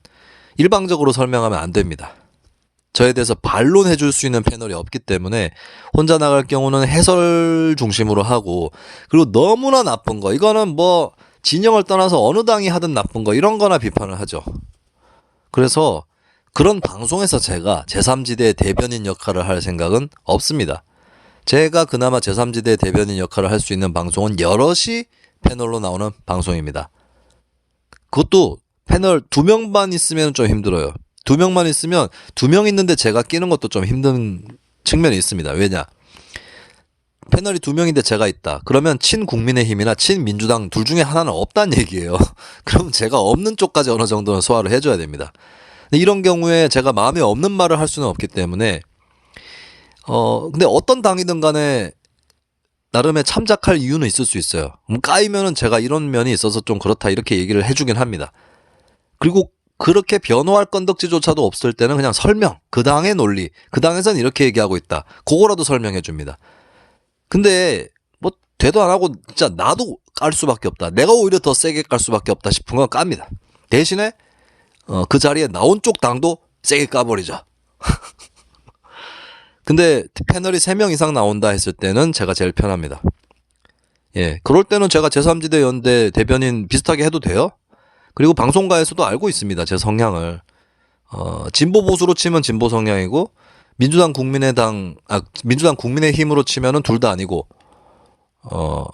[SPEAKER 1] 일방적으로 설명하면 안 됩니다. 저에 대해서 반론해 줄 수 있는 패널이 없기 때문에 혼자 나갈 경우는 해설 중심으로 하고 그리고 너무나 나쁜 거 이거는 뭐 진영을 떠나서 어느 당이 하든 나쁜 거 이런 거나 비판을 하죠. 그래서 그런 방송에서 제가 제3지대의 대변인 역할을 할 생각은 없습니다. 제가 그나마 제3지대 대변인 역할을 할 수 있는 방송은 여럿이 패널로 나오는 방송입니다. 그것도 패널 2명만 있으면 좀 힘들어요. 2명만 있으면 2명 있는데 제가 끼는 것도 좀 힘든 측면이 있습니다. 왜냐? 패널이 2명인데 제가 있다. 그러면 친국민의힘이나 친민주당 둘 중에 하나는 없다는 얘기예요. 그럼 제가 없는 쪽까지 어느 정도는 소화를 해줘야 됩니다. 근데 이런 경우에 제가 마음에 없는 말을 할 수는 없기 때문에 근데 어떤 당이든 간에 나름의 참작할 이유는 있을 수 있어요. 까이면은 제가 이런 면이 있어서 좀 그렇다 이렇게 얘기를 해주긴 합니다. 그리고 그렇게 변호할 건덕지조차도 없을 때는 그냥 설명, 그 당의 논리, 그 당에서는 이렇게 얘기하고 있다. 그거라도 설명해 줍니다. 근데 뭐 되도 안 하고 진짜 나도 깔 수밖에 없다. 내가 오히려 더 세게 깔 수밖에 없다 싶은 건 깝니다. 대신에 그 자리에 나온 쪽 당도 세게 까버리자. 근데 패널이 3명 이상 나온다 했을 때는 제가 제일 편합니다. 예, 그럴 때는 제가 제3지대 연대 대변인 비슷하게 해도 돼요. 그리고 방송가에서도 알고 있습니다. 제 성향을. 진보 보수로 치면 진보 성향이고 민주당 국민의힘으로 치면은 둘 다 아니고 그리고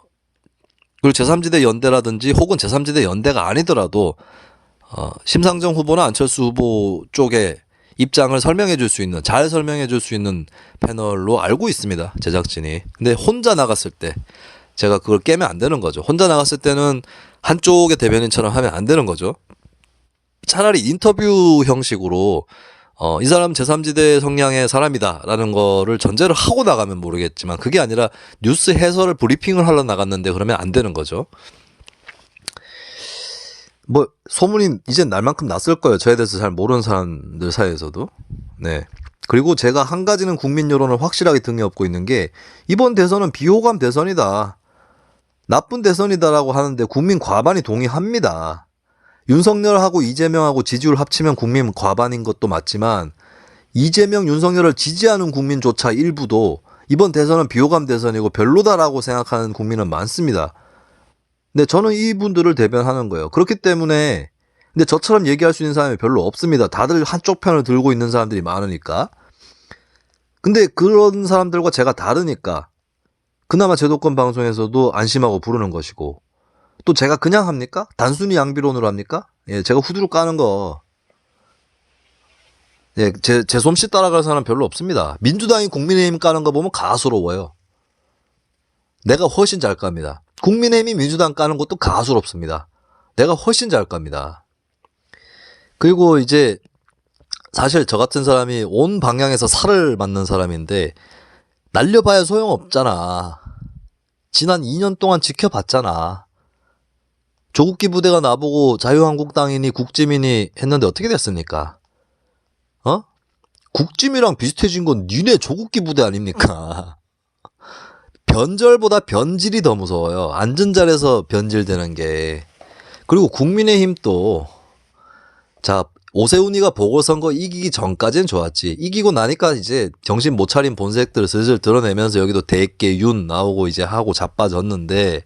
[SPEAKER 1] 제3지대 연대라든지 혹은 제3지대 연대가 아니더라도 심상정 후보나 안철수 후보 쪽에 입장을 설명해 줄 수 있는 잘 설명해 줄 수 있는 패널로 알고 있습니다. 제작진이. 근데 혼자 나갔을 때 제가 그걸 깨면 안 되는 거죠. 혼자 나갔을 때는 한쪽의 대변인처럼 하면 안 되는 거죠. 차라리 인터뷰 형식으로 이 사람 제3지대 성향의 사람이다라는 거를 전제를 하고 나가면 모르겠지만 그게 아니라 뉴스 해설을 브리핑을 하러 나갔는데 그러면 안 되는 거죠. 뭐 소문이 이제 날만큼 났을 거예요. 저에 대해서 잘 모르는 사람들 사이에서도. 네. 그리고 제가 한 가지는 국민 여론을 확실하게 등에 업고 있는 게 이번 대선은 비호감 대선이다. 나쁜 대선이다라고 하는데 국민 과반이 동의합니다. 윤석열하고 이재명하고 지지율 합치면 국민 과반인 것도 맞지만 이재명, 윤석열을 지지하는 국민조차 일부도 이번 대선은 비호감 대선이고 별로다라고 생각하는 국민은 많습니다. 근데 저는 이분들을 대변하는 거예요. 그렇기 때문에 근데 저처럼 얘기할 수 있는 사람이 별로 없습니다. 다들 한쪽 편을 들고 있는 사람들이 많으니까. 근데 그런 사람들과 제가 다르니까 그나마 제도권 방송에서도 안심하고 부르는 것이고, 또 제가 그냥 합니까? 단순히 양비론으로 합니까? 예, 제가 후두룩 까는 거, 예, 제 솜씨 따라갈 사람 별로 없습니다. 민주당이 국민의힘 까는 거 보면 가수로워요. 내가 훨씬 잘 깝니다. 국민의힘이 민주당 까는 것도 가수롭습니다. 내가 훨씬 잘 깝니다. 그리고 이제 사실 저 같은 사람이 온 방향에서 살을 맞는 사람인데 날려봐야 소용없잖아. 지난 2년 동안 지켜봤잖아. 조국기 부대가 나보고 자유한국당이니 국짐이니 했는데 어떻게 됐습니까? 어? 국짐이랑 비슷해진 건 니네 조국기 부대 아닙니까? 변절보다 변질이 더 무서워요. 앉은 자리에서 변질되는 게. 그리고 국민의힘도, 자, 오세훈이가 보궐선거 이기기 전까지는 좋았지. 이기고 나니까 이제 정신 못 차린 본색들을 슬슬 드러내면서 여기도 대개 윤 나오고 이제 하고 자빠졌는데,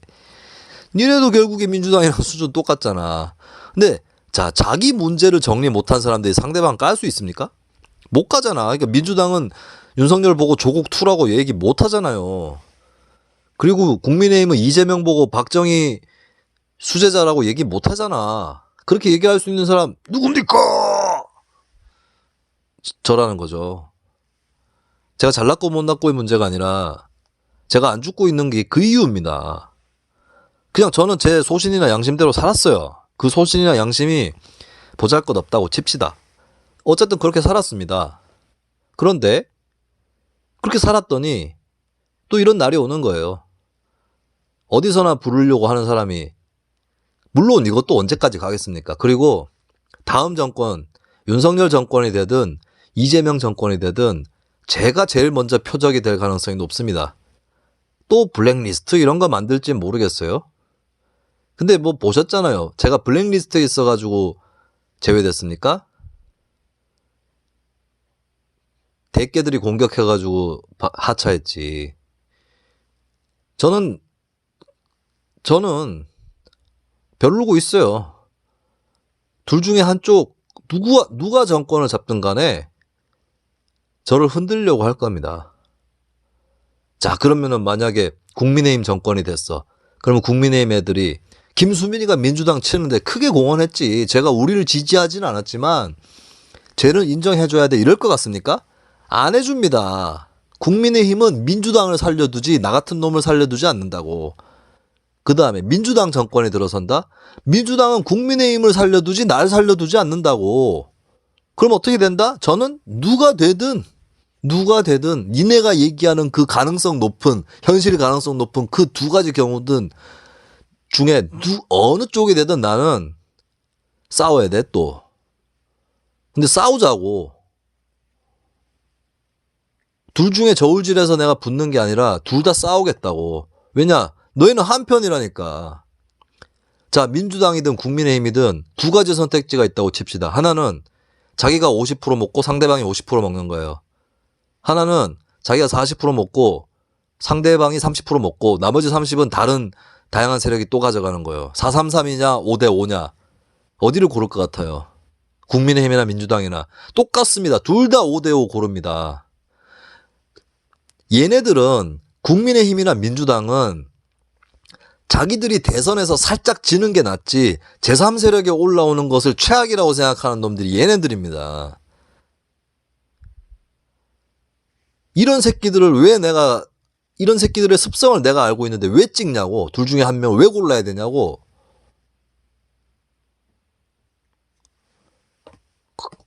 [SPEAKER 1] 니네도 결국에 민주당이랑 수준 똑같잖아. 근데 자, 자기 문제를 정리 못한 사람들이 상대방 깔 수 있습니까? 못 가잖아. 그러니까 민주당은 윤석열 보고 조국 투라고 얘기 못 하잖아요. 그리고 국민의힘은 이재명 보고 박정희 수제자라고 얘기 못 하잖아. 그렇게 얘기할 수 있는 사람 누굽니까? 저라는 거죠. 제가 잘났고 못났고의 문제가 아니라 제가 안 죽고 있는 게 그 이유입니다. 그냥 저는 제 소신이나 양심대로 살았어요. 그 소신이나 양심이 보잘것없다고 칩시다. 어쨌든 그렇게 살았습니다. 그런데 그렇게 살았더니 또 이런 날이 오는 거예요. 어디서나 부르려고 하는 사람이, 물론 이것도 언제까지 가겠습니까? 그리고 다음 정권, 윤석열 정권이 되든 이재명 정권이 되든 제가 제일 먼저 표적이 될 가능성이 높습니다. 또 블랙리스트 이런 거 만들지 모르겠어요. 근데 뭐 보셨잖아요. 제가 블랙리스트에 있어가지고 제외됐습니까? 대깨들이 공격해가지고 하차했지. 저는 별로고 있어요. 둘 중에 한쪽 누가 정권을 잡든 간에 저를 흔들려고 할 겁니다. 자, 그러면은 만약에 국민의힘 정권이 됐어. 그러면 국민의힘 애들이 김수민이가 민주당 치는데 크게 공헌했지. 제가 우리를 지지하지는 않았지만 쟤는 인정해줘야 돼. 이럴 것 같습니까? 안 해줍니다. 국민의힘은 민주당을 살려두지 나 같은 놈을 살려두지 않는다고. 그 다음에 민주당 정권이 들어선다? 민주당은 국민의힘을 살려두지 날 살려두지 않는다고. 그럼 어떻게 된다? 저는 누가 되든 니네가 얘기하는 그 가능성 높은, 현실 가능성 높은 그 두 가지 경우든 중에 어느 쪽이 되든 나는 싸워야 돼 또. 근데 싸우자고. 둘 중에 저울질해서 내가 붙는 게 아니라 둘 다 싸우겠다고. 왜냐? 너희는 한편이라니까. 자, 민주당이든 국민의힘이든 두 가지 선택지가 있다고 칩시다. 하나는 자기가 50% 먹고 상대방이 50% 먹는 거예요. 하나는 자기가 40% 먹고 상대방이 30% 먹고 나머지 30은 다른 다양한 세력이 또 가져가는 거예요. 433이냐 5대5냐 어디를 고를 것 같아요? 국민의힘이나 민주당이나 똑같습니다. 둘 다 5대5 고릅니다. 얘네들은 국민의힘이나 민주당은 자기들이 대선에서 살짝 지는 게 낫지 제3세력에 올라오는 것을 최악이라고 생각하는 놈들이 얘네들입니다. 이런 새끼들을 이런 새끼들의 습성을 내가 알고 있는데 왜 찍냐고. 둘 중에 한 명을 왜 골라야 되냐고.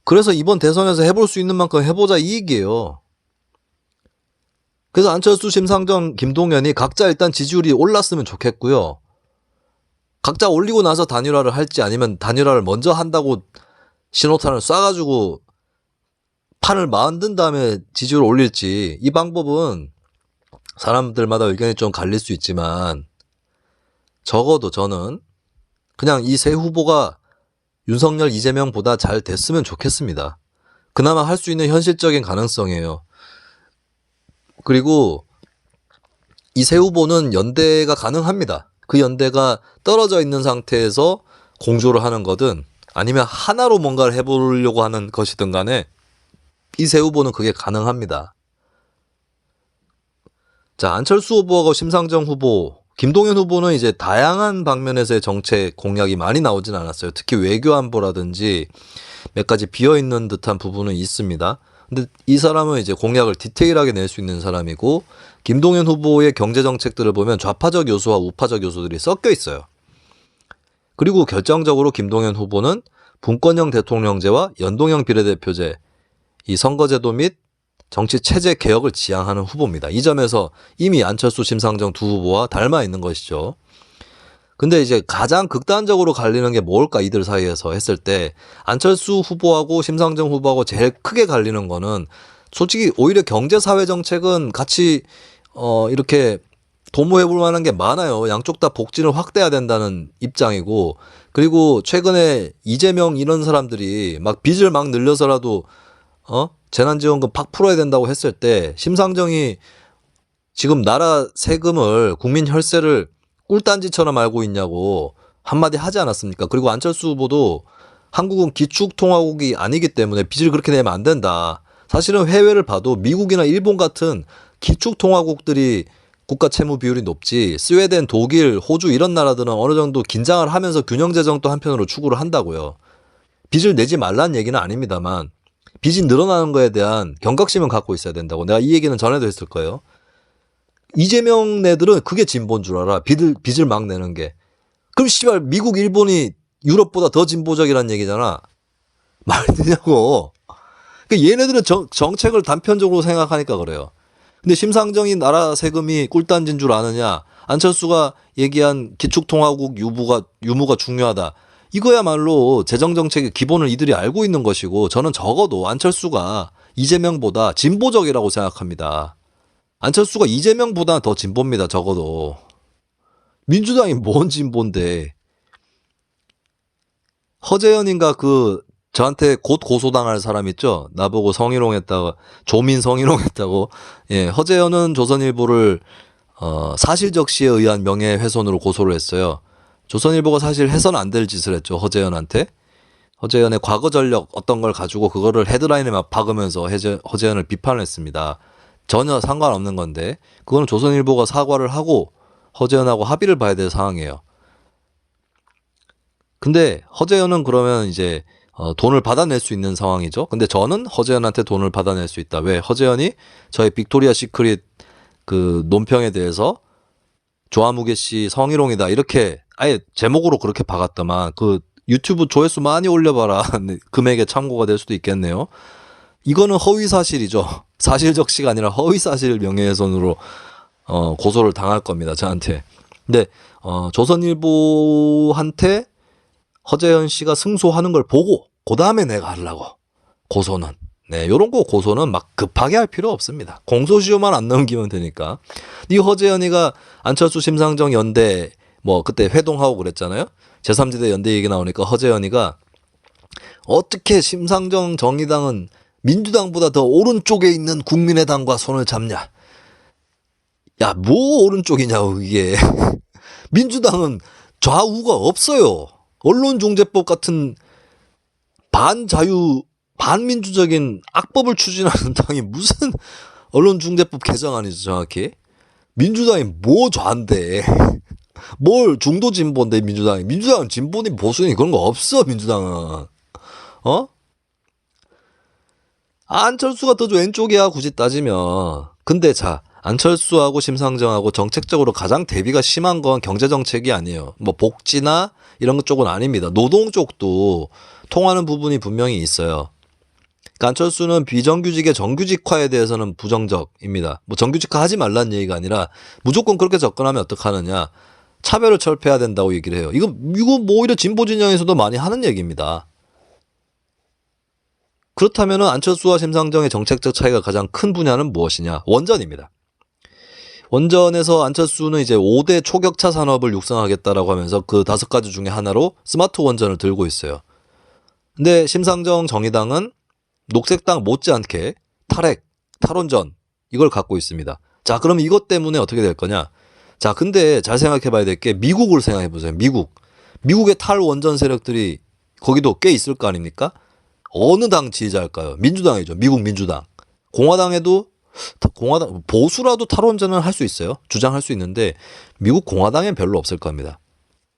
[SPEAKER 1] 그래서 이번 대선에서 해볼 수 있는 만큼 해보자 이 얘기예요. 그래서 안철수, 심상정, 김동연이 각자 일단 지지율이 올랐으면 좋겠고요. 각자 올리고 나서 단일화를 할지 아니면 단일화를 먼저 한다고 신호탄을 쏴가지고 판을 만든 다음에 지지율을 올릴지, 이 방법은 사람들마다 의견이 좀 갈릴 수 있지만 적어도 저는 그냥 이 세 후보가 윤석열, 이재명보다 잘 됐으면 좋겠습니다. 그나마 할 수 있는 현실적인 가능성이에요. 그리고 이 세 후보는 연대가 가능합니다. 그 연대가 떨어져 있는 상태에서 공조를 하는 거든 아니면 하나로 뭔가를 해보려고 하는 것이든 간에 이 세 후보는 그게 가능합니다. 자, 안철수 후보하고 심상정 후보, 김동연 후보는 이제 다양한 방면에서의 정책 공약이 많이 나오진 않았어요. 특히 외교안보라든지 몇 가지 비어있는 듯한 부분은 있습니다. 근데 이 사람은 이제 공약을 디테일하게 낼 수 있는 사람이고, 김동연 후보의 경제 정책들을 보면 좌파적 요소와 우파적 요소들이 섞여 있어요. 그리고 결정적으로 김동연 후보는 분권형 대통령제와 연동형 비례대표제, 이 선거제도 및 정치 체제 개혁을 지향하는 후보입니다. 이 점에서 이미 안철수, 심상정 두 후보와 닮아 있는 것이죠. 근데 이제 가장 극단적으로 갈리는 게 뭘까, 이들 사이에서 했을 때 안철수 후보하고 심상정 후보하고 제일 크게 갈리는 거는 솔직히 오히려 경제 사회 정책은 같이 이렇게 도모해 볼 만한 게 많아요. 양쪽 다 복지를 확대해야 된다는 입장이고, 그리고 최근에 이재명 이런 사람들이 막 빚을 막 늘려서라도 재난지원금 팍 풀어야 된다고 했을 때 심상정이 지금 나라 세금을, 국민 혈세를 꿀단지처럼 알고 있냐고 한마디 하지 않았습니까? 그리고 안철수 후보도 한국은 기축통화국이 아니기 때문에 빚을 그렇게 내면 안 된다. 사실은 해외를 봐도 미국이나 일본 같은 기축통화국들이 국가 채무 비율이 높지, 스웨덴, 독일, 호주 이런 나라들은 어느 정도 긴장을 하면서 균형재정도 한편으로 추구를 한다고요. 빚을 내지 말라는 얘기는 아닙니다만 빚이 늘어나는 거에 대한 경각심은 갖고 있어야 된다고. 내가 이 얘기는 전에도 했을 거예요. 이재명 네들은 그게 진보인 줄 알아. 빚을 막 내는 게. 그럼 씨발 미국, 일본이 유럽보다 더 진보적이라는 얘기잖아. 말 되냐고. 그러니까 얘네들은 정책을 단편적으로 생각하니까 그래요. 근데 심상정이 나라 세금이 꿀단지인 줄 아느냐, 안철수가 얘기한 기축통화국 유무가 중요하다. 이거야말로 재정정책의 기본을 이들이 알고 있는 것이고, 저는 적어도 안철수가 이재명보다 진보적이라고 생각합니다. 안철수가 이재명보다 더 진보입니다. 적어도. 민주당이 뭔 진보인데. 허재현인가 저한테 곧 고소당할 사람 있죠? 나보고 성희롱했다고, 조민 성희롱했다고. 예, 허재현은 조선일보를 사실적시에 의한 명예훼손으로 고소를 했어요. 조선일보가 사실 해서는 안 될 짓을 했죠, 허재현한테. 허재현의 과거 전력 어떤 걸 가지고 그거를 헤드라인에 막 박으면서 허재현을 비판을 했습니다. 전혀 상관없는 건데, 그거는 조선일보가 사과를 하고 허재현하고 합의를 봐야 될 상황이에요. 근데 허재현은 그러면 이제 돈을 받아낼 수 있는 상황이죠. 근데 저는 허재현한테 돈을 받아낼 수 있다. 왜? 허재현이 저의 빅토리아 시크릿 그 논평에 대해서 조아무개 씨 성희롱이다 이렇게 아예 제목으로 그렇게 박았더만, 그 유튜브 조회수 많이 올려봐라. 금액에 참고가 될 수도 있겠네요. 이거는 허위사실이죠. 사실적시가 아니라 허위사실 명예훼손으로 고소를 당할 겁니다, 저한테. 근데 조선일보한테 허재현 씨가 승소하는 걸 보고 그 다음에 내가 하려고. 고소는. 네, 요런 거 고소는 막 급하게 할 필요 없습니다. 공소시효만 안 넘기면 되니까. 이 허재현이가 안철수, 심상정 연대 그때 회동하고 그랬잖아요. 제3지대 연대 얘기 나오니까 허재현이가 어떻게 심상정 정의당은 민주당보다 더 오른쪽에 있는 국민의당과 손을 잡냐. 야, 뭐 오른쪽이냐고 이게. 민주당은 좌우가 없어요. 언론중재법 같은 반자유, 반민주적인 악법을 추진하는 당이 무슨 언론중재법 개정안이죠, 정확히. 민주당이 뭐 좌인데. 뭘 중도 진보인데, 민주당이. 민주당은 진보니 보수니 그런 거 없어, 민주당은. 안철수가 더 왼쪽이야, 굳이 따지면. 근데 자, 안철수하고 심상정하고 정책적으로 가장 대비가 심한 건 경제정책이 아니에요. 복지나 이런 것 쪽은 아닙니다. 노동 쪽도 통하는 부분이 분명히 있어요. 그러니까 안철수는 비정규직의 정규직화에 대해서는 부정적입니다. 정규직화 하지 말라는 얘기가 아니라 무조건 그렇게 접근하면 어떡하느냐. 차별을 철폐해야 된다고 얘기를 해요. 이거 오히려 진보 진영에서도 많이 하는 얘기입니다. 그렇다면 안철수와 심상정의 정책적 차이가 가장 큰 분야는 무엇이냐? 원전입니다. 원전에서 안철수는 이제 5대 초격차 산업을 육성하겠다라고 하면서 그 5가지 중에 하나로 스마트 원전을 들고 있어요. 근데 심상정 정의당은 녹색당 못지않게 탈원전 이걸 갖고 있습니다. 자, 그럼 이것 때문에 어떻게 될 거냐? 자, 근데 잘 생각해 봐야 될 게 미국을 생각해 보세요. 미국의 탈원전 세력들이 거기도 꽤 있을 거 아닙니까? 어느 당 지지자일까요? 민주당이죠. 미국 민주당. 공화당에도 공화당 보수라도 탈원전은 할 수 있어요. 주장할 수 있는데 미국 공화당엔 별로 없을 겁니다.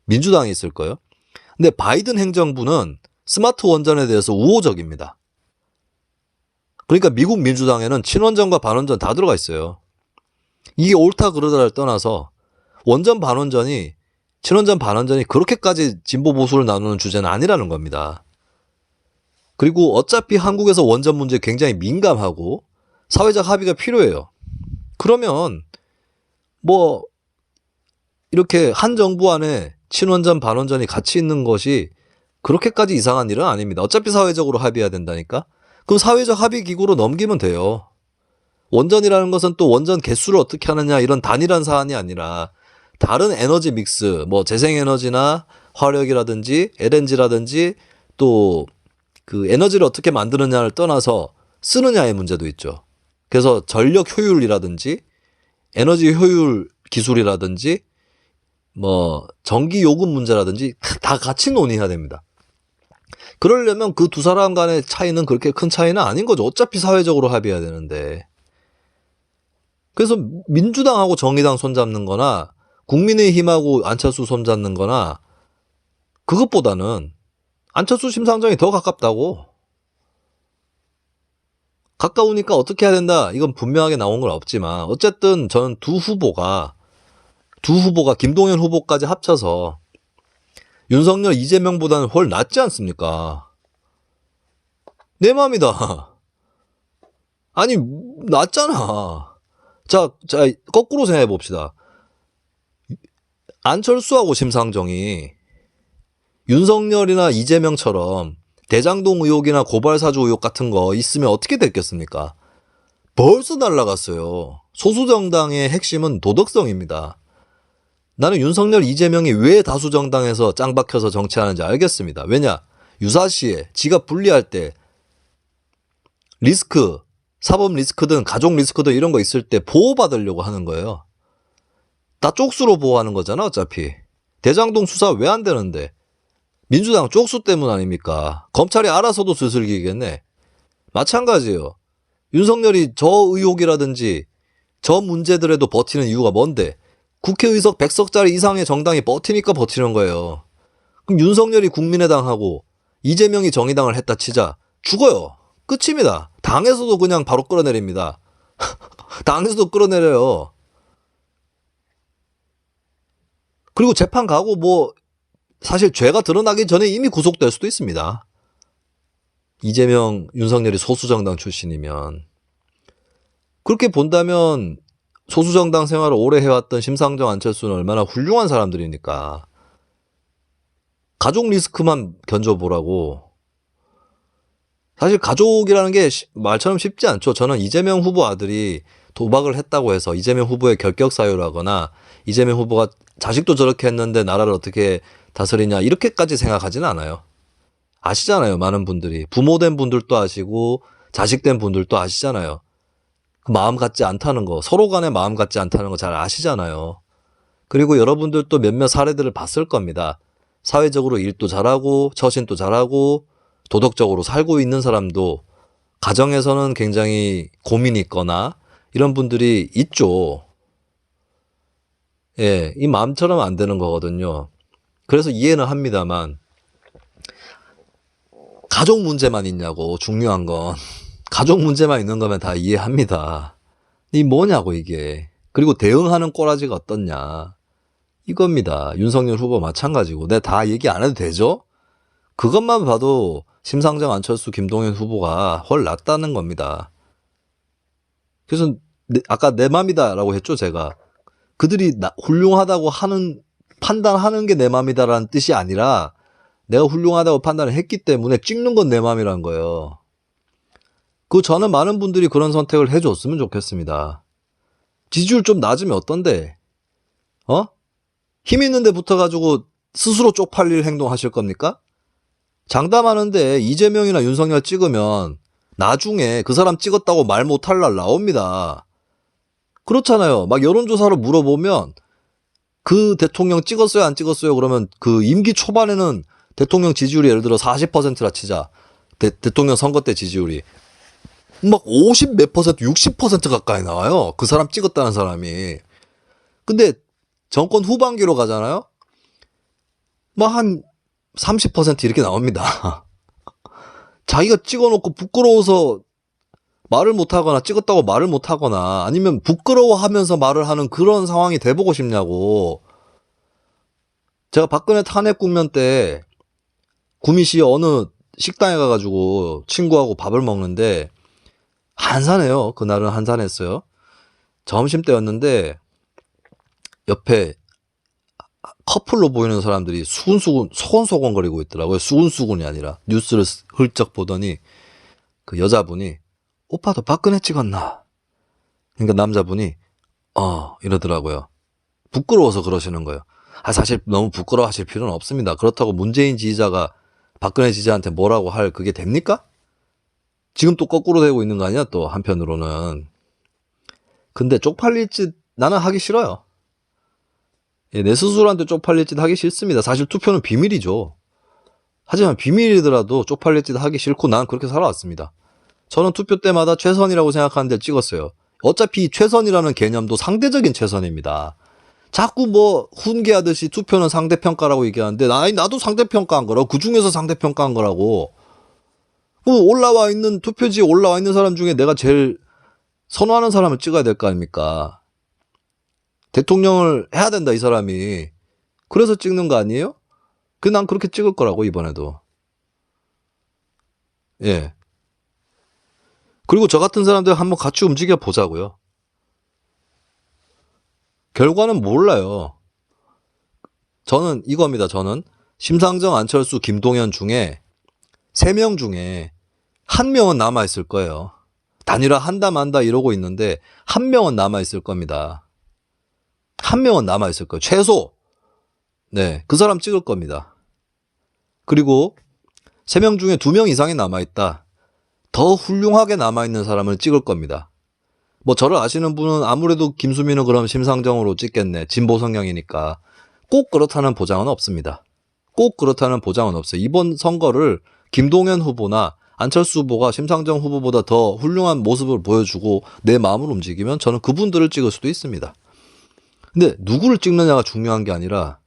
[SPEAKER 1] 민주당이 있을 거예요. 근데 바이든 행정부는 스마트 원전에 대해서 우호적입니다. 그러니까 미국 민주당에는 친원전과 반원전 다 들어가 있어요. 이게 옳다 그러다를 떠나서 원전 반원전이 친원전 반원전이 그렇게까지 진보 보수를 나누는 주제는 아니라는 겁니다. 그리고 어차피 한국에서 원전 문제 굉장히 민감하고 사회적 합의가 필요해요. 그러면 뭐 이렇게 한 정부 안에 친원전 반원전이 같이 있는 것이 그렇게까지 이상한 일은 아닙니다. 어차피 사회적으로 합의해야 된다니까. 그럼 사회적 합의 기구로 넘기면 돼요. 원전이라는 것은 또 원전 개수를 어떻게 하느냐 이런 단일한 사안이 아니라 다른 에너지 믹스, 뭐 재생에너지나 화력이라든지 LNG라든지 또 그 에너지를 어떻게 만드느냐를 떠나서 쓰느냐의 문제도 있죠. 그래서 전력 효율이라든지 에너지 효율 기술이라든지 뭐 전기 요금 문제라든지 다 같이 논의해야 됩니다. 그러려면 그 두 사람 간의 차이는 그렇게 큰 차이는 아닌 거죠. 어차피 사회적으로 합의해야 되는데. 그래서 민주당하고 정의당 손잡는 거나 국민의힘하고 안철수 손잡는 거나 그것보다는 안철수 심상정이 더 가깝다고. 가까우니까 어떻게 해야 된다. 이건 분명하게 나온 건 없지만 어쨌든 저는 두 후보가 김동연 후보까지 합쳐서 윤석열, 이재명보다는 훨 낫지 않습니까? 내 맘이다. 아니, 낫잖아. 자, 거꾸로 생각해 봅시다. 안철수하고 심상정이 윤석열이나 이재명처럼 대장동 의혹이나 고발사주 의혹 같은 거 있으면 어떻게 됐겠습니까? 벌써 날라갔어요. 소수정당의 핵심은 도덕성입니다. 나는 윤석열, 이재명이 왜 다수정당에서 짱 박혀서 정치하는지 알겠습니다. 왜냐? 유사시에 지가 불리할 때 리스크, 사법 리스크든 가족 리스크든 이런 거 있을 때 보호받으려고 하는 거예요. 다 쪽수로 보호하는 거잖아 어차피. 대장동 수사 왜 안 되는데. 민주당 쪽수 때문 아닙니까? 검찰이 알아서도 수슬기겠네. 마찬가지예요. 윤석열이 저 의혹이라든지 저 문제들에도 버티는 이유가 뭔데? 국회의석 100석짜리 이상의 정당이 버티니까 버티는 거예요. 그럼 윤석열이 국민의당하고 이재명이 정의당을 했다 치자. 죽어요. 끝입니다. 당에서도 그냥 바로 끌어내립니다. 당에서도 끌어내려요. 그리고 재판 가고 뭐 사실 죄가 드러나기 전에 이미 구속될 수도 있습니다. 이재명, 윤석열이 소수정당 출신이면. 그렇게 본다면 소수정당 생활을 오래 해왔던 심상정, 안철수는 얼마나 훌륭한 사람들입니까? 가족 리스크만 견뎌보라고. 사실 가족이라는 게 말처럼 쉽지 않죠. 저는 이재명 후보 아들이 도박을 했다고 해서 이재명 후보의 결격 사유를 하거나 이재명 후보가 자식도 저렇게 했는데 나라를 어떻게 다스리냐 이렇게까지 생각하지는 않아요. 아시잖아요. 많은 분들이. 부모 된 분들도 아시고 자식 된 분들도 아시잖아요. 그 마음 같지 않다는 거, 서로 간에 마음 같지 않다는 거 잘 아시잖아요. 그리고 여러분들도 몇몇 사례들을 봤을 겁니다. 사회적으로 일도 잘하고 처신도 잘하고 도덕적으로 살고 있는 사람도 가정에서는 굉장히 고민이 있거나 이런 분들이 있죠. 예, 이 마음처럼 안 되는 거거든요. 그래서 이해는 합니다만 가족 문제만 있냐고. 중요한 건 가족 문제만 있는 거면 다 이해합니다. 이 뭐냐고 이게. 그리고 대응하는 꼬라지가 어떻냐 이겁니다. 윤석열 후보 마찬가지고. 내가 다 얘기 안 해도 되죠? 그것만 봐도 심상정, 안철수, 김동연 후보가 훨 낫다는 겁니다. 그래서 아까 내 맘이다라고 했죠 제가. 그들이 훌륭하다고 하는 판단하는 게 내 맘이다라는 뜻이 아니라 내가 훌륭하다고 판단을 했기 때문에 찍는 건 내 맘이란 거예요. 저는 많은 분들이 그런 선택을 해줬으면 좋겠습니다. 지지율 좀 낮으면 어떤데? 힘 있는데 붙어가지고 스스로 쪽팔릴 행동 하실 겁니까? 장담하는데 이재명이나 윤석열 찍으면 나중에 그 사람 찍었다고 말 못할 날 나옵니다. 그렇잖아요. 막 여론조사로 물어보면 그 대통령 찍었어요 안 찍었어요 그러면 그 임기 초반에는 대통령 지지율이 예를 들어 40%라 치자. 대통령 선거 때 지지율이. 막 50 몇 퍼센트, 60% 가까이 나와요. 그 사람 찍었다는 사람이. 근데 정권 후반기로 가잖아요. 막 한 30% 이렇게 나옵니다. 자기가 찍어놓고 부끄러워서 말을 못하거나 찍었다고 말을 못하거나 아니면 부끄러워하면서 말을 하는 그런 상황이 돼보고 싶냐고. 제가 박근혜 탄핵 국면 때 구미시 어느 식당에 가가지고 친구하고 밥을 먹는데 한산해요. 그날은 한산했어요. 점심때였는데 옆에 커플로 보이는 사람들이 수근수근 소곤소곤거리고 있더라고요. 수근수근이 아니라 뉴스를 훌쩍 보더니 그 여자분이 오빠도 박근혜 찍었나? 그러니까 남자분이 이러더라고요. 부끄러워서 그러시는 거예요. 사실 너무 부끄러워하실 필요는 없습니다. 그렇다고 문재인 지지자가 박근혜 지지자한테 뭐라고 할 그게 됩니까? 지금 또 거꾸로 되고 있는 거 아니야? 또 한편으로는. 근데 쪽팔릴 짓 나는 하기 싫어요. 내 스스로한테 쪽팔릴 짓 하기 싫습니다. 사실 투표는 비밀이죠. 하지만 비밀이더라도 쪽팔릴 짓 하기 싫고 난 그렇게 살아왔습니다. 저는 투표 때마다 최선이라고 생각하는 데 찍었어요. 어차피 최선이라는 개념도 상대적인 최선입니다. 자꾸 뭐 훈계하듯이 투표는 상대평가라고 얘기하는데 나도 상대평가한 거라고. 그중에서 상대평가한 거라고. 올라와 있는 투표지에 올라와 있는 사람 중에 내가 제일 선호하는 사람을 찍어야 될 거 아닙니까? 대통령을 해야 된다 이 사람이. 그래서 찍는 거 아니에요? 난 그렇게 찍을 거라고 이번에도. 예. 그리고 저 같은 사람들 한번 같이 움직여 보자고요. 결과는 몰라요. 저는 이겁니다. 저는 심상정, 안철수, 김동연 중에 3명 중에 1명은 남아있을 거예요. 단일화 한다 만다 이러고 있는데 1명은 남아있을 겁니다. 1명은 남아있을 거예요. 최소. 네, 그 사람 찍을 겁니다. 그리고 3명 중에 2명 이상이 남아있다. 더 훌륭하게 남아있는 사람을 찍을 겁니다. 뭐 저를 아시는 분은 아무래도 김수민은 그럼 심상정으로 찍겠네. 진보 성향이니까. 꼭 그렇다는 보장은 없습니다. 꼭 그렇다는 보장은 없어요. 이번 선거를 김동연 후보나 안철수 후보가 심상정 후보보다 더 훌륭한 모습을 보여주고 내 마음을 움직이면 저는 그분들을 찍을 수도 있습니다. 근데 누구를 찍느냐가 중요한 게 아니라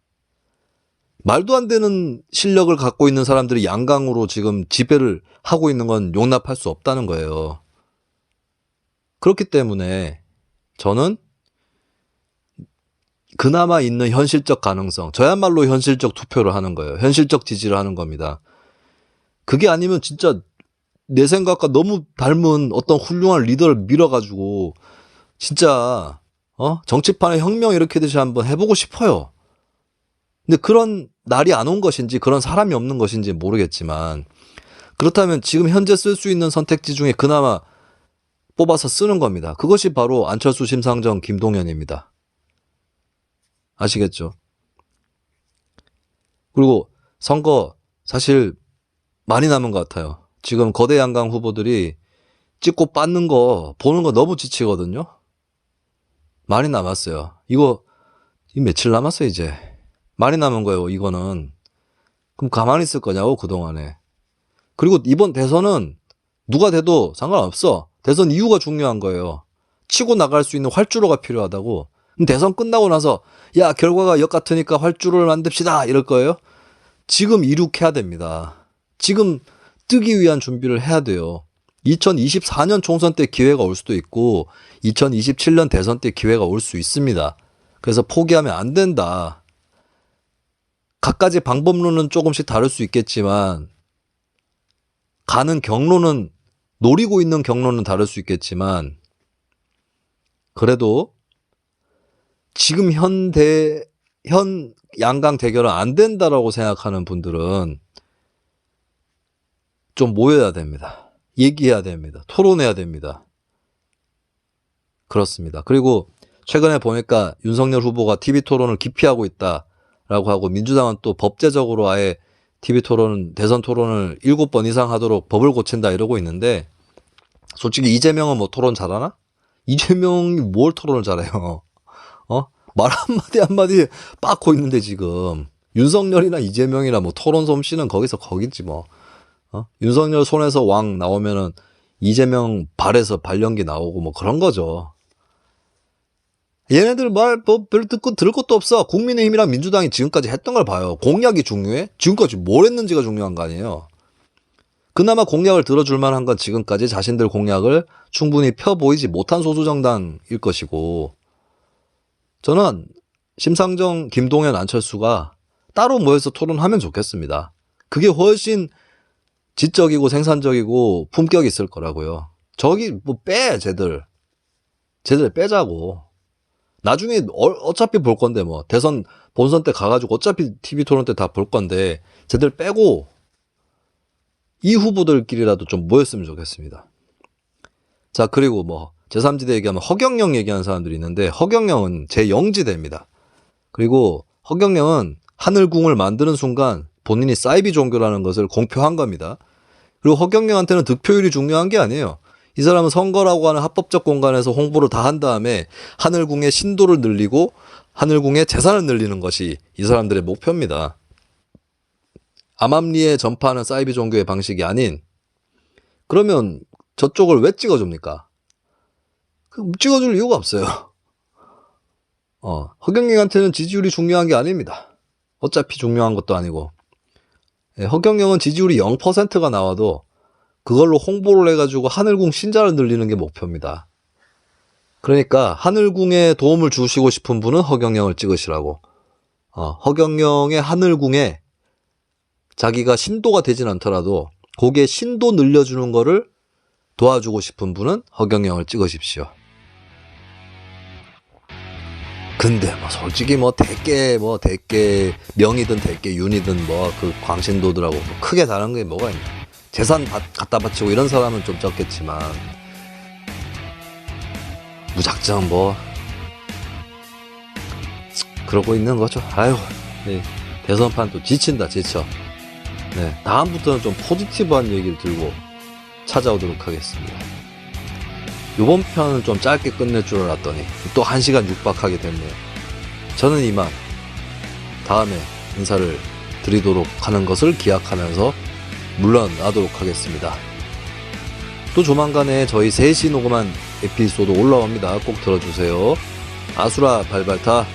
[SPEAKER 1] 말도 안 되는 실력을 갖고 있는 사람들이 양강으로 지금 지배를 하고 있는 건 용납할 수 없다는 거예요. 그렇기 때문에 저는 그나마 있는 현실적 가능성, 저야말로 현실적 투표를 하는 거예요. 현실적 지지를 하는 겁니다. 그게 아니면 진짜 내 생각과 너무 닮은 어떤 훌륭한 리더를 밀어가지고 진짜 정치판에 혁명 일으키듯이 한번 해보고 싶어요. 근데 그런 날이 안 온 것인지 그런 사람이 없는 것인지 모르겠지만 그렇다면 지금 현재 쓸 수 있는 선택지 중에 그나마 뽑아서 쓰는 겁니다. 그것이 바로 안철수, 심상정, 김동연입니다. 아시겠죠? 그리고 선거 사실 많이 남은 것 같아요. 지금 거대 양강 후보들이 찍고 빠는 거 보는 거 너무 지치거든요. 많이 남았어요. 이거 며칠 남았어요 이제. 많이 남은 거예요 이거는. 그럼 가만히 있을 거냐고 그동안에. 그리고 이번 대선은 누가 돼도 상관없어. 대선 이유가 중요한 거예요. 치고 나갈 수 있는 활주로가 필요하다고. 대선 끝나고 나서 야 결과가 역 같으니까 활주로를 만듭시다 이럴 거예요. 지금 이룩해야 됩니다. 지금 뜨기 위한 준비를 해야 돼요. 2024년 총선 때 기회가 올 수도 있고 2027년 대선 때 기회가 올 수 있습니다. 그래서 포기하면 안 된다. 각가지 방법론은 조금씩 다를 수 있겠지만 가는 경로는 노리고 있는 경로는 다를 수 있겠지만 그래도 지금 현 양강 대결은 안 된다라고 생각하는 분들은 좀 모여야 됩니다. 얘기해야 됩니다. 토론해야 됩니다. 그렇습니다. 그리고 최근에 보니까 윤석열 후보가 TV토론을 기피하고 있다라고 하고 민주당은 또 법제적으로 아예 TV토론, 대선 토론을 7번 이상 하도록 법을 고친다 이러고 있는데 솔직히 이재명은 뭐 토론 잘하나? 이재명이 뭘 토론을 잘해요? 말 한마디 한마디 빠고 있는데 지금. 윤석열이나 이재명이나 뭐 토론 솜씨는 거기서 거기지 뭐. 윤석열 손에서 왕 나오면은 이재명 발에서 발연기 나오고 뭐 그런 거죠. 얘네들 말 뭐 별로 들을 것도 없어. 국민의힘이랑 민주당이 지금까지 했던 걸 봐요. 공약이 중요해? 지금까지 뭘 했는지가 중요한 거 아니에요. 그나마 공약을 들어줄 만한 건 지금까지 자신들 공약을 충분히 펴 보이지 못한 소수정당일 것이고, 저는 심상정, 김동연, 안철수가 따로 모여서 토론하면 좋겠습니다. 그게 훨씬 지적이고 생산적이고 품격 있을 거라고요. 저기 뭐 쟤들 빼자고. 나중에 어차피 볼 건데 뭐 대선 본선 때 가가지고 어차피 TV 토론 때 다 볼 건데 쟤들 빼고 이 후보들끼리라도 좀 모였으면 좋겠습니다. 자, 그리고 뭐 제3지대 얘기하면 허경영 얘기하는 사람들이 있는데, 허경영은 제0지대입니다. 그리고 허경영은 하늘궁을 만드는 순간 본인이 사이비 종교라는 것을 공표한 겁니다. 그리고 허경영한테는 득표율이 중요한 게 아니에요. 이 사람은 선거라고 하는 합법적 공간에서 홍보를 다 한 다음에 하늘궁의 신도를 늘리고 하늘궁의 재산을 늘리는 것이 이 사람들의 목표입니다. 암암리에 전파하는 사이비 종교의 방식이 아닌, 그러면 저쪽을 왜 찍어줍니까? 찍어줄 이유가 없어요. 허경영한테는 지지율이 중요한 게 아닙니다. 어차피 중요한 것도 아니고. 허경영은 지지율이 0%가 나와도 그걸로 홍보를 해가지고 하늘궁 신자를 늘리는 게 목표입니다. 그러니까 하늘궁에 도움을 주시고 싶은 분은 허경영을 찍으시라고. 허경영의 하늘궁에 자기가 신도가 되진 않더라도 거기에 신도 늘려주는 거를 도와주고 싶은 분은 허경영을 찍으십시오. 근데 뭐 솔직히 뭐 대개 명이든 대개 윤이든 뭐 그 광신도들하고 뭐 크게 다른 게 뭐가 있나. 재산 갖다 바치고 이런 사람은 좀 적겠지만 무작정 뭐 그러고 있는 거죠. 아유, 네. 대선판 또 지쳐. 네, 다음부터는 좀 포지티브한 얘기를 들고 찾아오도록 하겠습니다. 이번 편은 좀 짧게 끝낼 줄 알았더니 또 1시간 육박하게 됐네요. 저는 이만 다음에 인사를 드리도록 하는 것을 기약하면서 물러나도록 하겠습니다. 또 조만간에 저희 셋이 녹음한 에피소드 올라옵니다. 꼭 들어주세요. 아수라 발발타